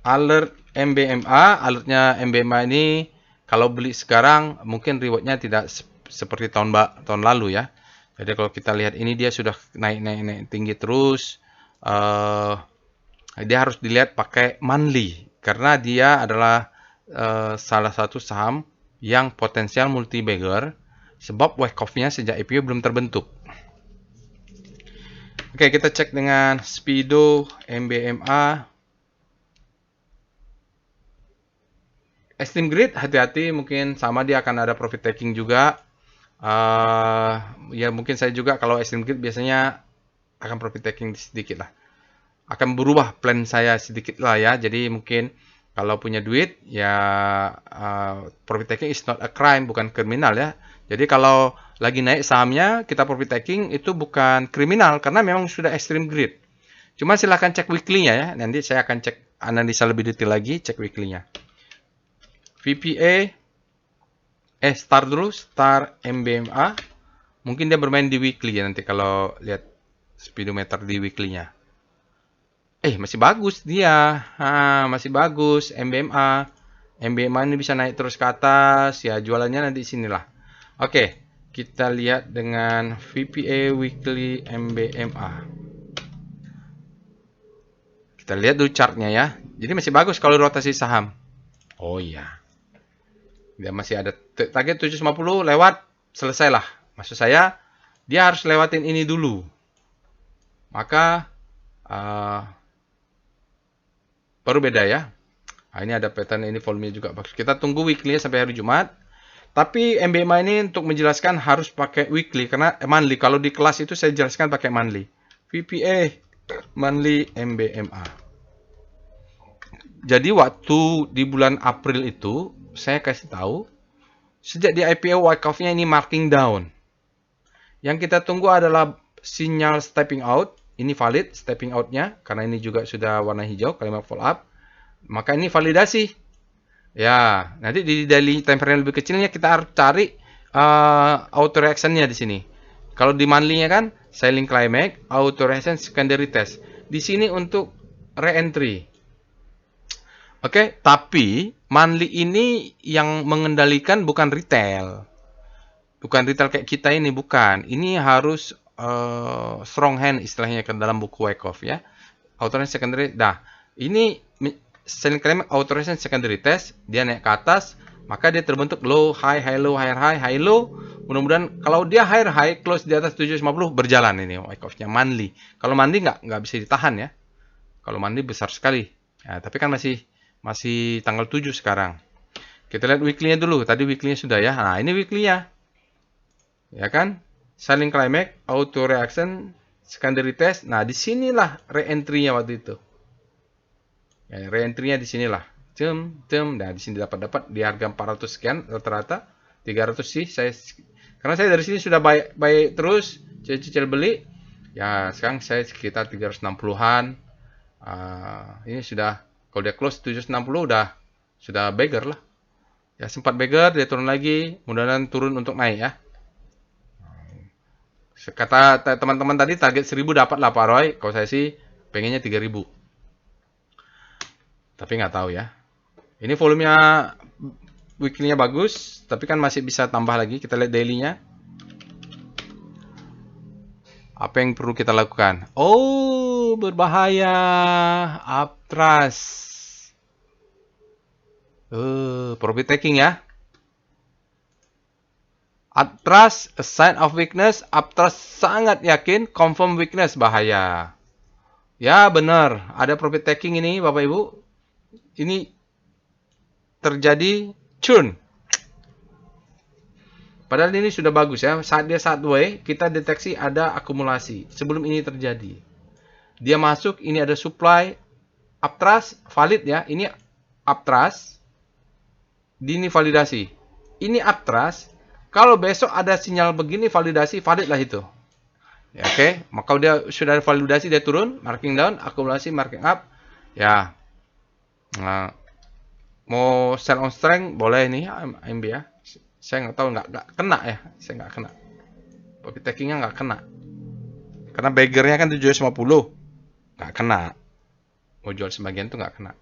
alert MBMA, alertnya MBMA ini kalau beli sekarang mungkin rewardnya tidak seperti tahun lalu ya. Jadi kalau kita lihat ini dia sudah naik tinggi terus. Dia harus dilihat pakai monthly karena dia adalah salah satu saham yang potensial multi bagger sebab wyckoff-nya sejak IPO belum terbentuk. Oke, kita cek dengan Speedo MBMA. Extreme Grid, hati-hati, mungkin sama dia akan ada profit taking juga. Ya mungkin saya juga kalau Extreme Grid biasanya akan profit taking sedikit lah. Akan berubah plan saya sedikit lah ya. Jadi mungkin kalau punya duit ya profit taking is not a crime, bukan kriminal ya. Jadi kalau lagi naik sahamnya kita profit taking itu bukan kriminal karena memang sudah Extreme Grid. Cuma silahkan cek weekly-nya ya. Nanti saya akan cek analisa lebih detail lagi, cek weekly-nya. VPA Star dulu, Star MBMA. Mungkin dia bermain di weekly ya nanti kalau lihat speedometer di weekly-nya. Masih bagus dia. Masih bagus MBMA. MBMA ini bisa naik terus ke atas ya, jualannya nanti sinilah. Oke, kita lihat dengan VPA Weekly MBMA. Kita lihat dulu chartnya ya. Jadi masih bagus kalau rotasi saham. Oh iya. Dia masih ada target 750 lewat, selesailah. Maksud saya, dia harus lewatin ini dulu. Maka baru beda ya. Nah, ini ada pattern, ini volume juga bagus. Kita tunggu weekly sampai hari Jumat. Tapi MBMA ini untuk menjelaskan harus pakai weekly karena monthly. Kalau di kelas itu saya jelaskan pakai monthly. VPA monthly MBMA. Jadi waktu di bulan April itu saya kasih tahu sejak di IPO wyckoff-nya ini marking down. Yang kita tunggu adalah sinyal stepping out. Ini valid stepping out-nya karena ini juga sudah warna hijau kalimat follow up. Maka ini validasi. Ya, nanti di daily time frame lebih kecilnya kita harus cari auto reaction-nya di sini. Kalau di monthly-nya kan selling climax, auto reaction secondary test. Di sini untuk re-entry. Oke, tapi monthly ini yang mengendalikan bukan retail. Bukan retail kayak kita ini, bukan. Ini harus strong hand istilahnya ke dalam buku wyckoff ya. Auto reaction secondary. Nah, ini selling climax auto reaction secondary test, dia naik ke atas, maka dia terbentuk low, high, high, low, higher, high, high, low. Mudah-mudahan kalau dia higher, high, close di atas 750 berjalan ini wyckoff-nya monthly. Kalau monthly nggak bisa ditahan ya. Kalau monthly besar sekali. Ya, tapi kan masih tanggal 7 sekarang. Kita lihat weekly-nya dulu. Tadi weekly-nya sudah ya. Nah, ini weekly-nya. Ya kan? Selling climax, auto reaction, secondary test. Nah, disinilah re-entry-nya waktu itu. Ya, re-entry-nya disinilah. Nah, di sini dapat di harga 400 sekian rata-rata. 300 sih. Karena saya dari sini sudah baik terus. Cicil beli. Ya, sekarang saya sekitar 360-an. Ini sudah, kalau dia close 760 sudah beggar lah. Ya, sempat beggar, dia turun lagi. Mudah-mudahan turun untuk naik ya. Kata teman-teman tadi target 1000 dapat lah Pak Roy. Kalau saya sih pengennya 3000. Tapi nggak tahu ya. Ini volumenya weekly-nya bagus, tapi kan masih bisa tambah lagi. Kita lihat daily-nya. Apa yang perlu kita lakukan? Oh, berbahaya. Uptrust. Profit taking ya. Uptrust, a sign of weakness. Uptrust sangat yakin, confirm weakness, bahaya. Ya benar, ada profit taking ini Bapak Ibu. Ini terjadi churn. Padahal ini sudah bagus ya. Saat dia sideways, kita deteksi ada akumulasi. Sebelum ini terjadi. Dia masuk, ini ada supply. Uptrust, valid ya. Ini uptrust. Ini validasi. Ini uptrust. Kalau besok ada sinyal begini validasi, valid lah itu. Ya, oke, maka dia sudah validasi, dia turun, marking down, akumulasi, marking up. Ya. Nah, mau sell on strength boleh nih MB ya. Saya nggak tahu, nggak kena ya. Saya nggak kena. Profit takingnya nggak kena. Karena beggarnya kan 750. Nggak kena. Mau jual sebagian tuh nggak kena.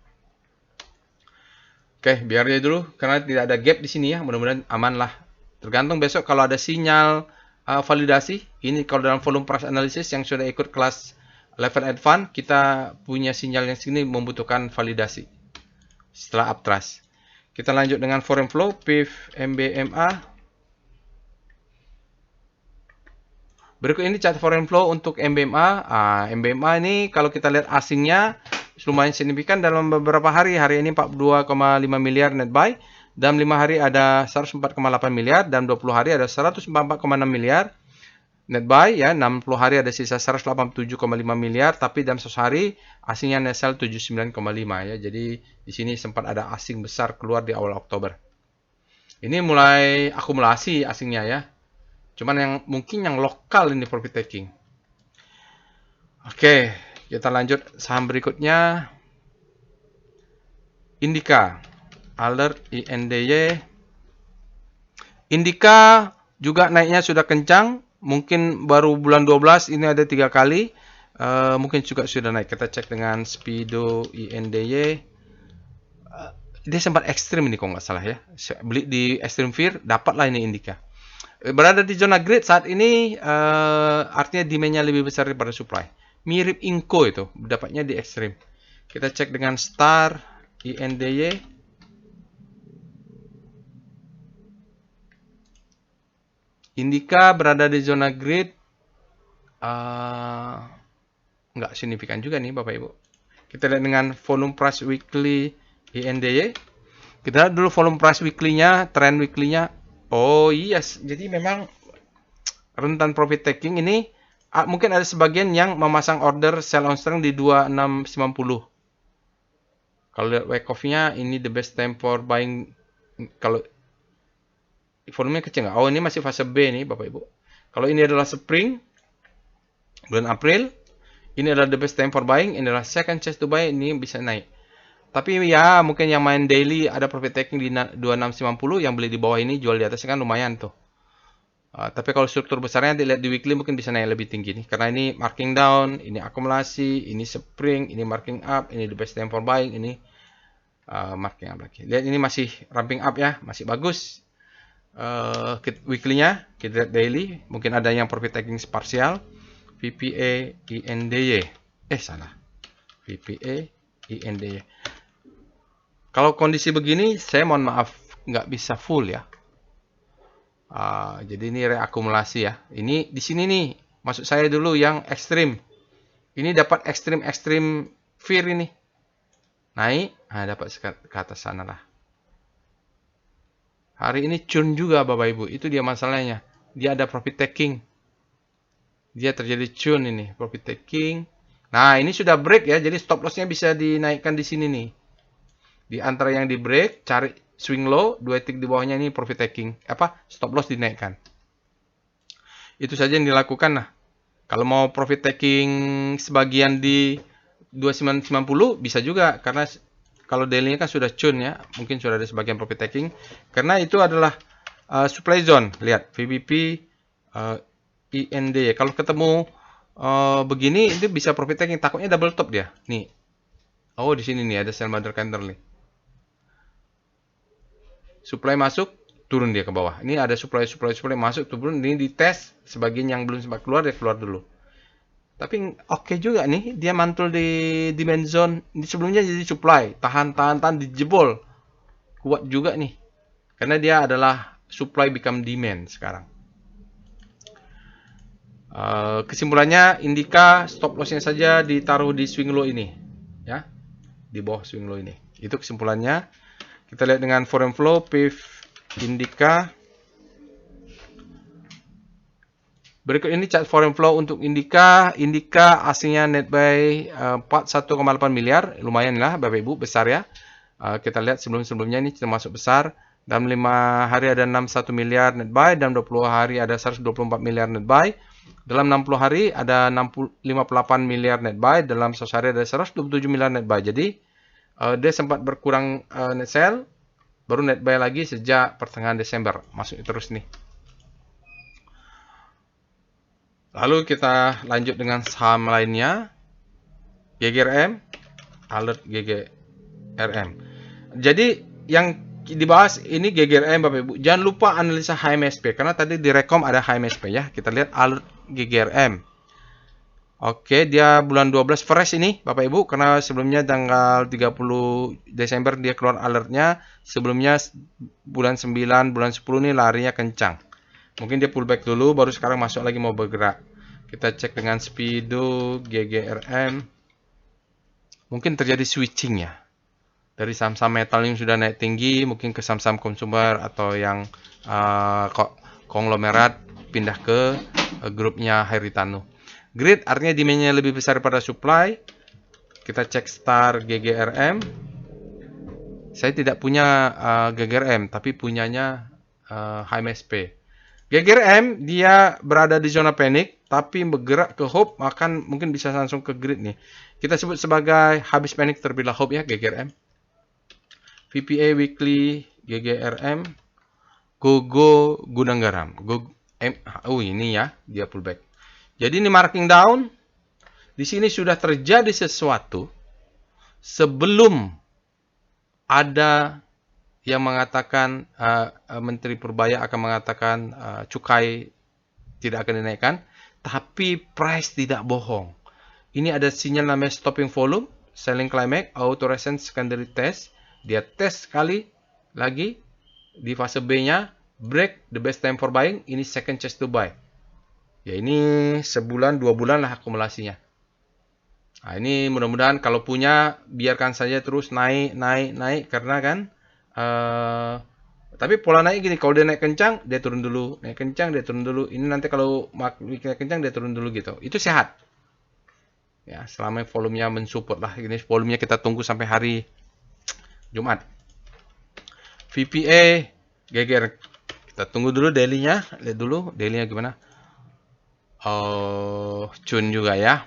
Oke, biar dia dulu. Karena tidak ada gap di sini ya. Mudah-mudahan aman lah. Tergantung besok kalau ada sinyal validasi. Ini kalau dalam volume price analysis yang sudah ikut kelas level advance, kita punya sinyal yang sini membutuhkan validasi setelah uptrust. Kita lanjut dengan foreign flow, PIF MBMA. Berikut ini chart foreign flow untuk MBMA. MBMA ini kalau kita lihat asingnya lumayan signifikan dalam beberapa hari. Hari ini 42,5 miliar net buy. Dalam 5 hari ada 104,8 miliar. Dalam 20 hari ada 144,6 miliar net buy ya. 60 hari ada sisa 187,5 miliar. Tapi dalam 1 hari asingnya net sell 79,5 ya. Jadi di sini sempat ada asing besar keluar di awal Oktober. Ini mulai akumulasi asingnya ya. Cuman yang mungkin yang lokal ini profit taking. Oke, kita lanjut saham berikutnya. Indika. Alert INDY. Indika juga naiknya sudah kencang. Mungkin baru bulan 12 ini ada 3 kali. Mungkin juga sudah naik. Kita cek dengan Speedo INDY. Dia sempat ekstrim ini kalau nggak salah ya. Beli di Extreme Fear, dapatlah ini Indika. Berada di zona grid saat ini artinya demand-nya lebih besar daripada supply. Mirip Inco itu, dapatnya di ekstrim. Kita cek dengan star INDY. Indika berada di zona grid, nggak signifikan juga nih Bapak Ibu. Kita lihat dengan volume price weekly INDY. Kita lihat dulu volume price weekly-nya, trend weekly-nya. Oh yes, jadi memang rentan profit taking ini mungkin ada sebagian yang memasang order sell on strength di 2690. Kalau lihat wake off-nya ini the best time for buying. Kalau volumenya kecil nggak? Oh, ini masih fase B nih Bapak Ibu. Kalau ini adalah spring bulan April, ini adalah the best time for buying, ini adalah second chance to buy, ini bisa naik. Tapi ya mungkin yang main daily ada profit taking di 2690, yang beli di bawah ini jual di atasnya kan lumayan tuh. Tapi kalau struktur besarnya dilihat di weekly mungkin bisa naik lebih tinggi nih. Karena ini marking down, ini akumulasi, ini spring, ini marking up, ini the best time for buying, ini marking up lagi. Lihat ini masih ramping up ya, masih bagus. Weekly-nya, kita lihat daily, mungkin ada yang profit taking parsial. VPA INDY. Salah. VPA INDY. Kalau kondisi begini, saya mohon maaf nggak bisa full ya. Jadi ini reakumulasi ya. Ini di sini nih, maksud saya dulu yang ekstrim. Ini dapat ekstrim fear ini. Naik, dapat ke atas sana lah. Hari ini churn juga Bapak Ibu. Itu dia masalahnya. Dia ada profit taking. Dia terjadi churn ini, profit taking. Nah, ini sudah break ya. Jadi stop loss-nya bisa dinaikkan di sini nih. Di antara yang di break, cari swing low, 2 tick di bawahnya ini profit taking. Stop loss dinaikkan. Itu saja yang dilakukan. Nah, kalau mau profit taking sebagian di 2990 bisa juga, karena kalau daily-nya kan sudah churn ya, mungkin sudah ada sebagian profit taking. Karena itu adalah supply zone. Lihat VBP IND. Kalau ketemu begini itu bisa profit taking, takutnya double top dia. Nih. Oh, di sini nih ada sell mother candle nih. Supply masuk, turun dia ke bawah. Ini ada supply masuk, turun. Ini dites, sebagian yang belum sempat keluar dia keluar dulu. Tapi oke juga nih, dia mantul di demand zone. Ini sebelumnya jadi supply, tahan dijebol. Kuat juga nih. Karena dia adalah supply become demand sekarang. Kesimpulannya, Indika stop loss-nya saja ditaruh di swing low ini, ya, di bawah swing low ini. Itu kesimpulannya. Kita lihat dengan foreign flow, PIF Indika. Berikut ini chart foreign flow untuk Indika. Indika aslinya net buy 41,8 miliar, lumayan lah Bapak Ibu, besar ya. Kita lihat sebelum-sebelumnya ini termasuk besar. Dalam 5 hari ada 61 miliar net buy, dalam 20 hari ada 124 miliar net buy. Dalam 60 hari ada 58 miliar net buy, dalam 100 hari ada 127 miliar net buy. Jadi dia sempat berkurang net sell, baru net buy lagi sejak pertengahan Desember. Masuk terus nih. Lalu kita lanjut dengan saham lainnya. GGRM, alert GGRM. Jadi yang dibahas ini GGRM Bapak Ibu. Jangan lupa analisa HMSP, karena tadi di rekom ada HMSP ya. Kita lihat alert GGRM. Oke, dia bulan 12 fresh ini Bapak Ibu, karena sebelumnya tanggal 30 Desember dia keluar alertnya. Sebelumnya bulan 9, bulan 10 ini larinya kencang. Mungkin dia pullback dulu, baru sekarang masuk lagi mau bergerak. Kita cek dengan Speedo GGRM. Mungkin terjadi switching ya. Dari saham-saham metal yang sudah naik tinggi, mungkin ke saham-saham konsumer atau yang konglomerat pindah ke grupnya Haritano. Grid artinya demand-nya lebih besar pada supply. Kita cek star GGRM. Saya tidak punya GGRM, tapi punyanya HMSP. GGRM dia berada di zona panik, tapi bergerak ke hope, mungkin bisa langsung ke grid nih. Kita sebut sebagai habis panik terbelah hope ya GGRM. VPA weekly GGRM. Gogo Gudang Garam. Ini ya, dia pullback. Jadi ini marking down. Di sini sudah terjadi sesuatu sebelum ada yang mengatakan Menteri Purbaya akan mengatakan cukai tidak akan dinaikkan, tapi price tidak bohong. Ini ada sinyal namanya stopping volume, selling climax, auto resistance secondary test. Dia tes sekali lagi di fase B-nya, break the best time for buying, ini second chance to buy. Ya ini sebulan 2 bulan lah akumulasinya. Nah, ini mudah-mudahan kalau punya biarkan saja terus naik karena kan tapi pola naik gini, kalau dia naik kencang dia turun dulu, naik kencang dia turun dulu. Ini nanti kalau naik kencang dia turun dulu gitu. Itu sehat. Ya, selama volumenya mensupport lah. Ini volumenya kita tunggu sampai hari Jumat. VPA geger. Kita tunggu dulu daily-nya, lihat dulu daily-nya gimana. Cun juga ya.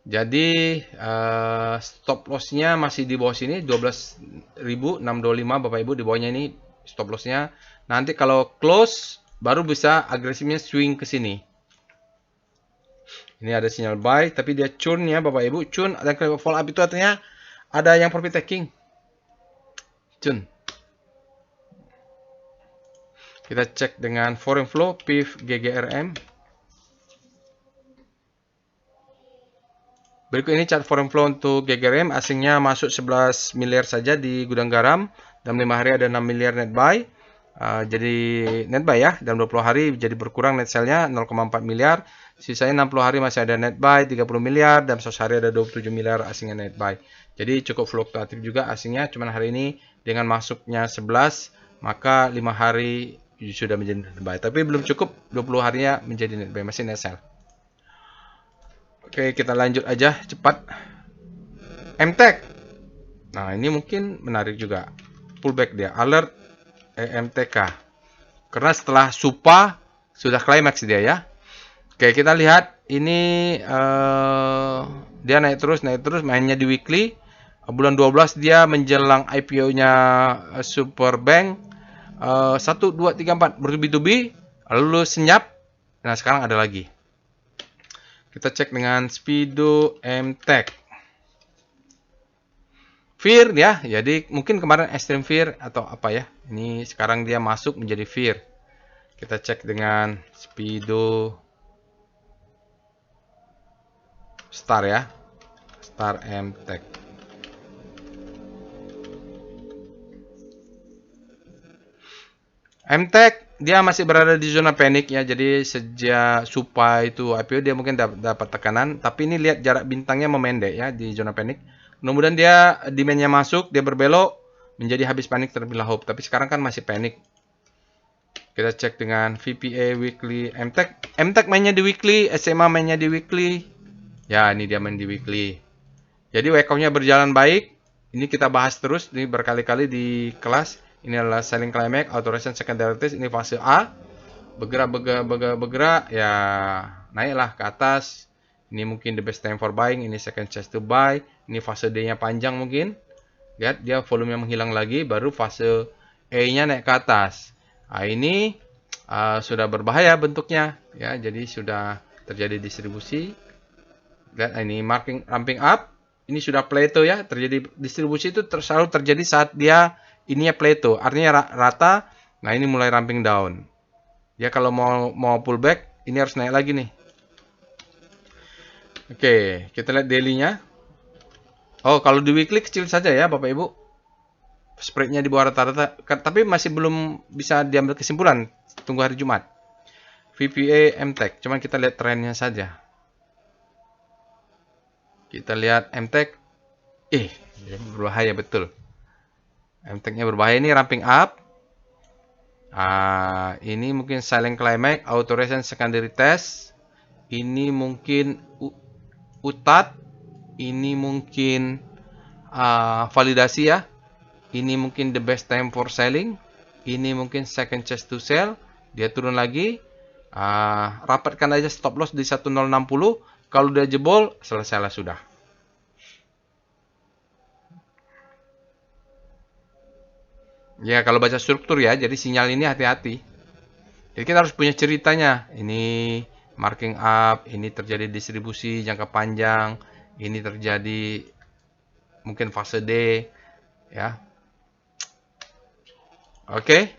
Jadi stop loss-nya masih di bawah sini 12.625 Bapak Ibu, di bawahnya ini stop loss-nya. Nanti kalau close baru bisa agresifnya swing ke sini. Ini ada sinyal buy tapi dia cun ya Bapak Ibu, cun dan fall up itu artinya ada yang profit taking. Cun. Kita cek dengan foreign flow PIF GGRM. Berikut ini chart foreign flow untuk GGRM, asingnya masuk 11 miliar saja di gudang garam. Dalam 5 hari ada 6 miliar net buy. Jadi net buy ya, dalam 20 hari jadi berkurang net sell-nya 0,4 miliar. Sisanya 60 hari masih ada net buy 30 miliar, dan 100 hari ada 27 miliar asingnya net buy. Jadi cukup fluktuatif juga asingnya, cuman hari ini dengan masuknya 11, maka 5 hari sudah menjadi net buy. Tapi belum cukup 20 harinya menjadi net buy, masih net sell. Oke, kita lanjut aja cepat. MTEK. Nah, ini mungkin menarik juga. Pullback dia, alert MTK. Karena setelah SUPA sudah climax dia ya. Oke, kita lihat ini dia naik terus, mainnya di weekly. Bulan 12 dia menjelang IPO-nya Superbank 1 2 3 4 bertubi-tubi lalu senyap. Nah, sekarang ada lagi. Kita cek dengan Speedo MTEK. Fear ya, jadi mungkin kemarin extreme fear atau apa ya. Ini sekarang dia masuk menjadi fear. Kita cek dengan Speedo Star ya. Star MTEK. MTEK dia masih berada di zona panik ya. Jadi sejak SUPA itu IPO dia mungkin dapat tekanan, tapi ini lihat jarak bintangnya memendek ya di zona panik. Mudah-mudahan dia demand-nya masuk, dia berbelok menjadi habis panik terlebih dahulu. Tapi sekarang kan masih panik. Kita cek dengan VPA weekly MTEK. MTEK mainnya di weekly, SMA mainnya di weekly. Ya, ini dia main di weekly. Jadi WACO-nya berjalan baik. Ini kita bahas terus ini berkali-kali di kelas. Ini adalah selling climax, auto resistance secondary test, ini fase A. Bergerak ya naiklah ke atas. Ini mungkin the best time for buying, ini second chance to buy. Ini fase D-nya panjang mungkin. Lihat dia volumenya menghilang lagi, baru fase E-nya naik ke atas. Nah, ini sudah berbahaya bentuknya ya. Jadi sudah terjadi distribusi. Lihat ini ramping up. Ini sudah plateau ya. Terjadi distribusi itu selalu terjadi saat dia ininya plateau, artinya rata. Nah, ini mulai ramping down. Ya kalau mau pullback, ini harus naik lagi nih. Oke, kita lihat daily-nya. Oh, kalau di weekly kecil saja ya, Bapak Ibu. Spread-nya di bawah rata-rata, tapi masih belum bisa diambil kesimpulan. Tunggu hari Jumat. VPA MTEK, cuman kita lihat trennya saja. Kita lihat MTEK. Berbahaya betul. MTEK-nya berbahaya, ini ramping up. Ini mungkin silent climax, auto resistance secondary test. Ini mungkin UTAT. Ini mungkin validasi ya. Ini mungkin the best time for selling. Ini mungkin second chance to sell. Dia turun lagi. Rapatkan aja stop loss di 1060. Kalau dia jebol, selesailah sudah. Ya, kalau baca struktur ya, jadi sinyal ini hati-hati. Jadi kita harus punya ceritanya. Ini marking up, ini terjadi distribusi jangka panjang, ini terjadi mungkin fase D. ya. Oke.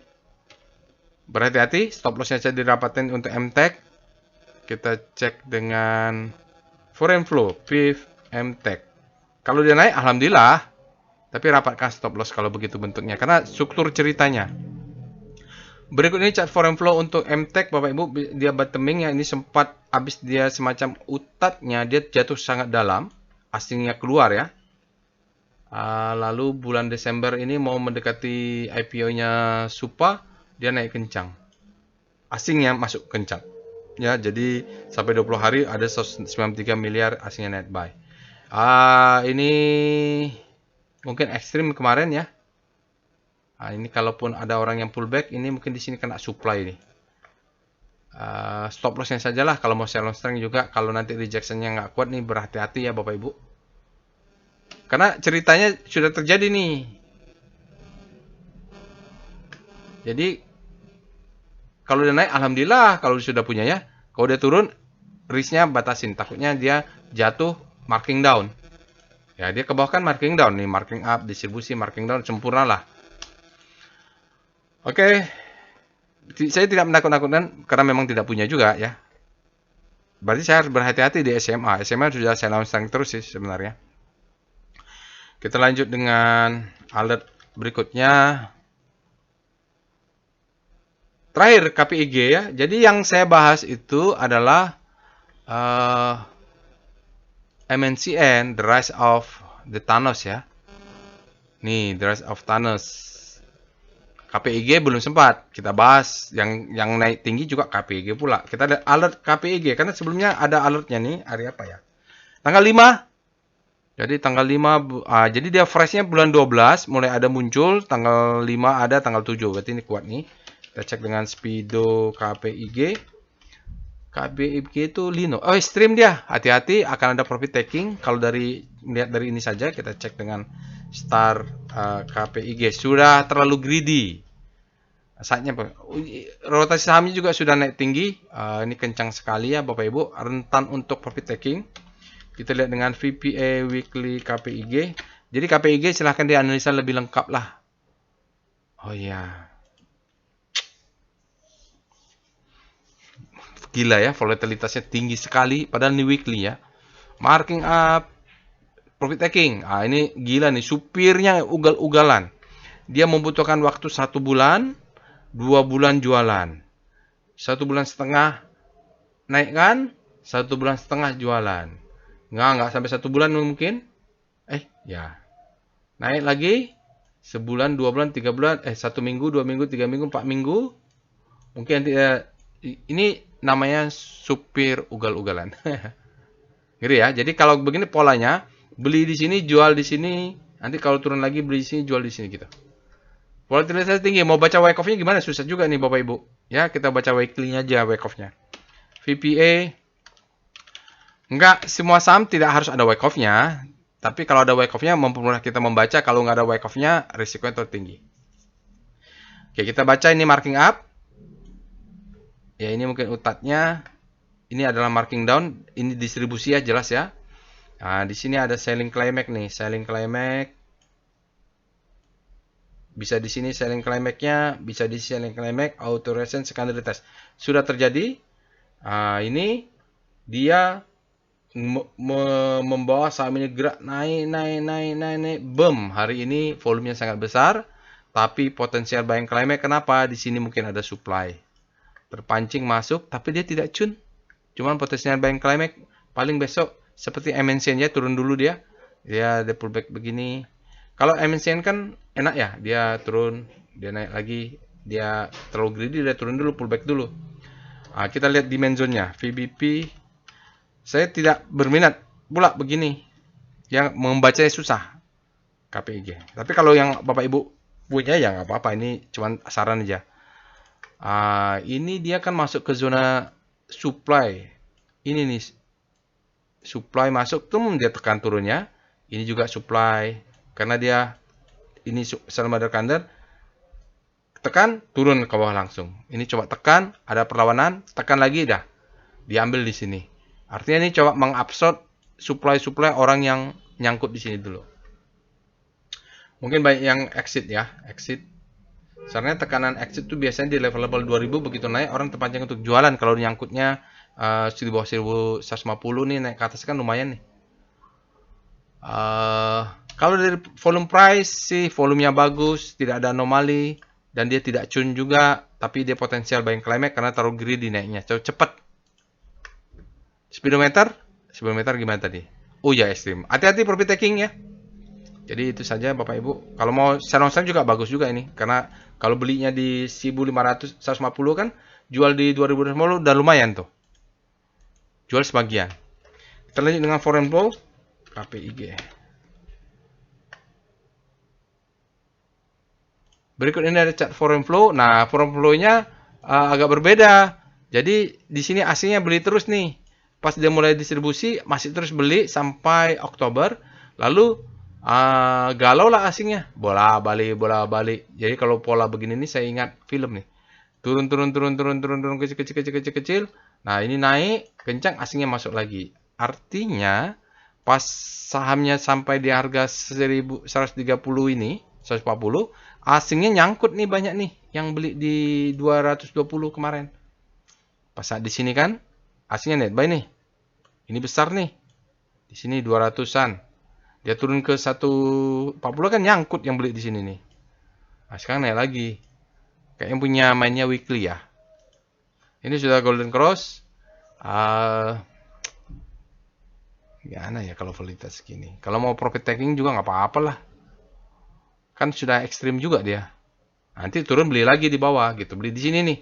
Berhati-hati, stop lossnya saya didapatkan untuk MTech. Kita cek dengan foreign flow, PIF, MTech. Kalau dia naik, alhamdulillah. Tapi rapatkan stop loss kalau begitu bentuknya, karena struktur ceritanya. Berikut ini chart foreign flow untuk MTech, Bapak Ibu. Dia bottoming ya, ini sempat habis dia semacam utatnya, dia jatuh sangat dalam. Asingnya keluar ya. Lalu bulan Desember ini mau mendekati IPO-nya Supa, dia naik kencang. Asingnya masuk kencang. Ya, jadi sampai 20 hari ada 193 miliar asingnya net buy. Ini mungkin ekstrim kemarin ya. Ini kalaupun ada orang yang pullback, ini mungkin di sini kena supply ini. Stop lossnya sajalah kalau mau sell on strength juga. Kalau nanti rejectionnya nggak kuat nih, berhati-hati ya Bapak Ibu. Karena ceritanya sudah terjadi nih. Jadi kalau udah naik, alhamdulillah. Kalau sudah punya ya. Kalau udah turun, risknya batasin. Takutnya dia jatuh, marking down. Ya, dia ke bawah kan marking down nih, marking up, distribusi, marking down, sempurna lah. Oke. Saya tidak menakut-nakutkan karena memang tidak punya juga ya. Berarti saya harus berhati-hati di SMA. SMA sudah saya launching terus sih sebenarnya. Kita lanjut dengan alert berikutnya. Terakhir KPIG ya. Jadi yang saya bahas itu adalah MNCN, The Rise of the Thanos ya. Nih, The Rise of Thanos. KPIG belum sempat kita bahas. Yang naik tinggi juga KPIG pula. Kita ada alert KPIG karena sebelumnya ada alertnya nih. Hari apa ya? Tanggal 5. Jadi tanggal 5, jadi dia freshnya bulan 12, mulai ada muncul, tanggal 5 ada, tanggal 7, berarti ini kuat nih. Kita cek dengan Speedo KPIG. KPIG itu Lino. Oh, stream dia. Hati-hati akan ada profit taking. Kalau lihat dari ini saja, kita cek dengan Star KPIG. Sudah terlalu greedy. Saatnya rotasi sahamnya juga sudah naik tinggi. Ini kencang sekali ya Bapak Ibu. Rentan untuk profit taking. Kita lihat dengan VPA Weekly KPIG. Jadi KPIG silahkan dianalisa lebih lengkap lah. Oh ya. Gila ya, volatilitasnya tinggi sekali. Padahal ini weekly ya. Marking up, profit taking. Ini gila nih, supirnya ugal-ugalan. Dia membutuhkan waktu 1 bulan, 2 bulan jualan. 1 bulan setengah naikkan, 1 bulan setengah jualan. Nggak sampai 1 bulan mungkin. Ya. Naik lagi. Sebulan, 2 bulan, 3 bulan. 1 minggu, 2 minggu, 3 minggu, 4 minggu. Mungkin ini namanya supir ugal-ugalan. Ngeri ya. Jadi kalau begini polanya, beli di sini, jual di sini. Nanti kalau turun lagi, beli di sini, jual di sini gitu. Volatilitas tinggi. Mau baca wake off-nya gimana? Susah juga nih Bapak Ibu. Ya, kita baca weekly-nya aja wake off-nya. VPA. Enggak, semua saham tidak harus ada wake off-nya. Tapi kalau ada wake off-nya, mempermudah kita membaca. Kalau nggak ada wake off-nya, risikonya tertinggi. Oke, kita baca ini marking up. Ya, ini mungkin utatnya. Ini adalah marking down. Ini distribusi ya, jelas ya. Nah, di sini ada selling climax nih. Selling climax. Bisa di sini selling climax-nya. Bisa di selling climax. Auto recent secondary test. Sudah terjadi. Ini dia membawa saham ini gerak naik. Boom. Hari ini volumenya sangat besar. Tapi potensial buying climax. Kenapa? Di sini mungkin ada supply. Terpancing masuk. Tapi dia tidak cun. Cuman potensial buying climax. Paling besok. Seperti MNCN ya. Turun dulu dia. Dia pullback begini. Kalau MNCN kan enak ya. Dia turun. Dia naik lagi. Dia terlalu greedy. Dia turun dulu. Pullback dulu. Kita lihat demand zone-nya. VBP. Saya tidak berminat pula begini. Yang membacanya susah. KPIG. Tapi kalau yang Bapak Ibu punya ya nggak apa-apa. Ini cuma saran aja. Ini dia kan masuk ke zona supply. Ini nih. Supply masuk. Dia tekan turunnya. Ini juga supply. Karena dia ini sell mother candle. Tekan, turun ke bawah langsung. Ini coba tekan, ada perlawanan, tekan lagi dah. Diambil di sini. Artinya ini coba mengabsorb supply-supply orang yang nyangkut di sini dulu. Mungkin banyak yang exit ya, exit. Soalnya tekanan exit tuh biasanya di level-level 2000 begitu naik orang terpancing untuk jualan. Kalau nyangkutnya di bawah 1150 nih naik ke atas kan lumayan nih. Eh, Kalau dari volume price sih volumenya bagus, tidak ada anomali dan dia tidak cun juga, tapi dia potensial buying climax karena taruh greedy naiknya. Cepat. Speedometer, speedometer gimana tadi? Oh ya ekstrim. Hati-hati profit taking ya. Jadi itu saja Bapak Ibu. Kalau mau Sanosan juga bagus juga ini karena kalau belinya di 1500 150 kan jual di 2050 udah lumayan tuh. Jual sebagian. Kita lanjut dengan foreign flow KPIG. Berikut ini ada chart foreign flow. Nah, foreign flow-nya agak berbeda. Jadi di sini asingnya beli terus nih. Pas dia mulai distribusi masih terus beli sampai Oktober. Lalu galau lah asingnya. Bola balik. Jadi kalau pola begini nih saya ingat film nih. Turun kecil. Nah, ini naik kencang asingnya masuk lagi. Artinya pas sahamnya sampai di harga 1130 ini, 140, asingnya nyangkut nih banyak nih yang beli di 220 kemarin. Pas saat di sini kan asingnya net buy nih. Ini besar nih. Di sini 200-an. Dia turun ke 140 kan nyangkut yang beli di sini nih. Nah, sekarang naik lagi. Kayak yang punya mainnya weekly ya. Ini sudah golden cross. Gimana ya kalau validitas segini. Kalau mau profit taking juga nggak apa-apa lah. Kan sudah ekstrim juga dia. Nanti turun beli lagi di bawah gitu. Beli di sini nih.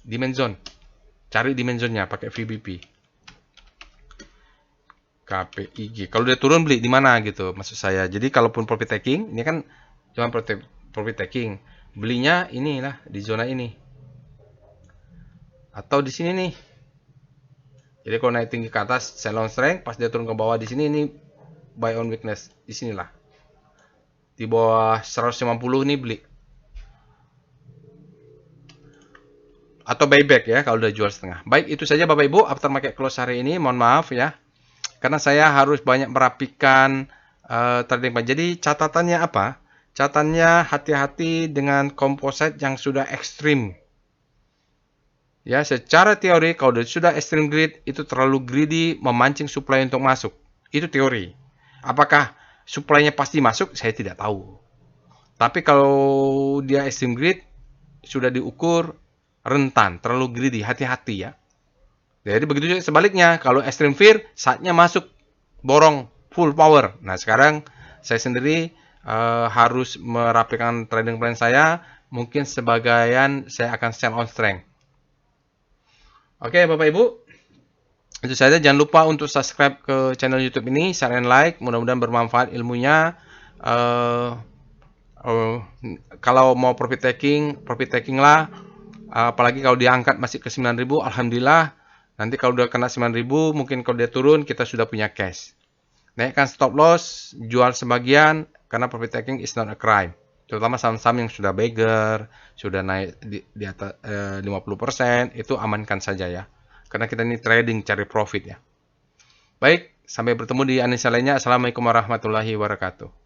Demand zone. Cari demand zone-nya pakai VBP. KPIG. Kalau dia turun beli di mana gitu maksud saya. Jadi kalaupun profit taking, ini kan cuma profit taking. Belinya inilah di zona ini. Atau di sini nih. Jadi kalau naik tinggi ke atas sell on strength, pas dia turun ke bawah di sini ini buy on weakness. Di sinilah. Di bawah 150 nih beli. Atau buyback ya kalau udah jual setengah. Baik, itu saja Bapak Ibu aftermarket close hari ini. Mohon maaf ya. Karena saya harus banyak merapikan trading plan. Jadi catatannya apa? Catatannya hati-hati dengan composite yang sudah ekstrim. Ya, secara teori kalau sudah extreme greed itu terlalu greedy memancing supply untuk masuk. Itu teori. Apakah supply-nya pasti masuk? Saya tidak tahu. Tapi kalau dia extreme greed sudah diukur rentan, terlalu greedy, hati-hati ya. Jadi begitu juga sebaliknya, kalau extreme fear saatnya masuk borong full power. Nah, sekarang saya sendiri harus merapikan trading plan saya, mungkin sebagian saya akan sell on strength. Oke, Bapak Ibu, itu saja. Jangan lupa untuk subscribe ke channel YouTube ini, share and like. Mudah-mudahan bermanfaat ilmunya. Kalau mau profit taking lah. Apalagi kalau diangkat masih ke 9.000, alhamdulillah. Nanti kalau udah kena 9.000, mungkin kalau dia turun kita sudah punya cash. Naikkan stop loss, jual sebagian karena profit taking is not a crime. Terutama saham-saham yang sudah beggar, sudah naik di atas 50%, itu amankan saja ya. Karena kita ini trading cari profit ya. Baik, sampai bertemu di analisa lainnya. Assalamualaikum warahmatullahi wabarakatuh.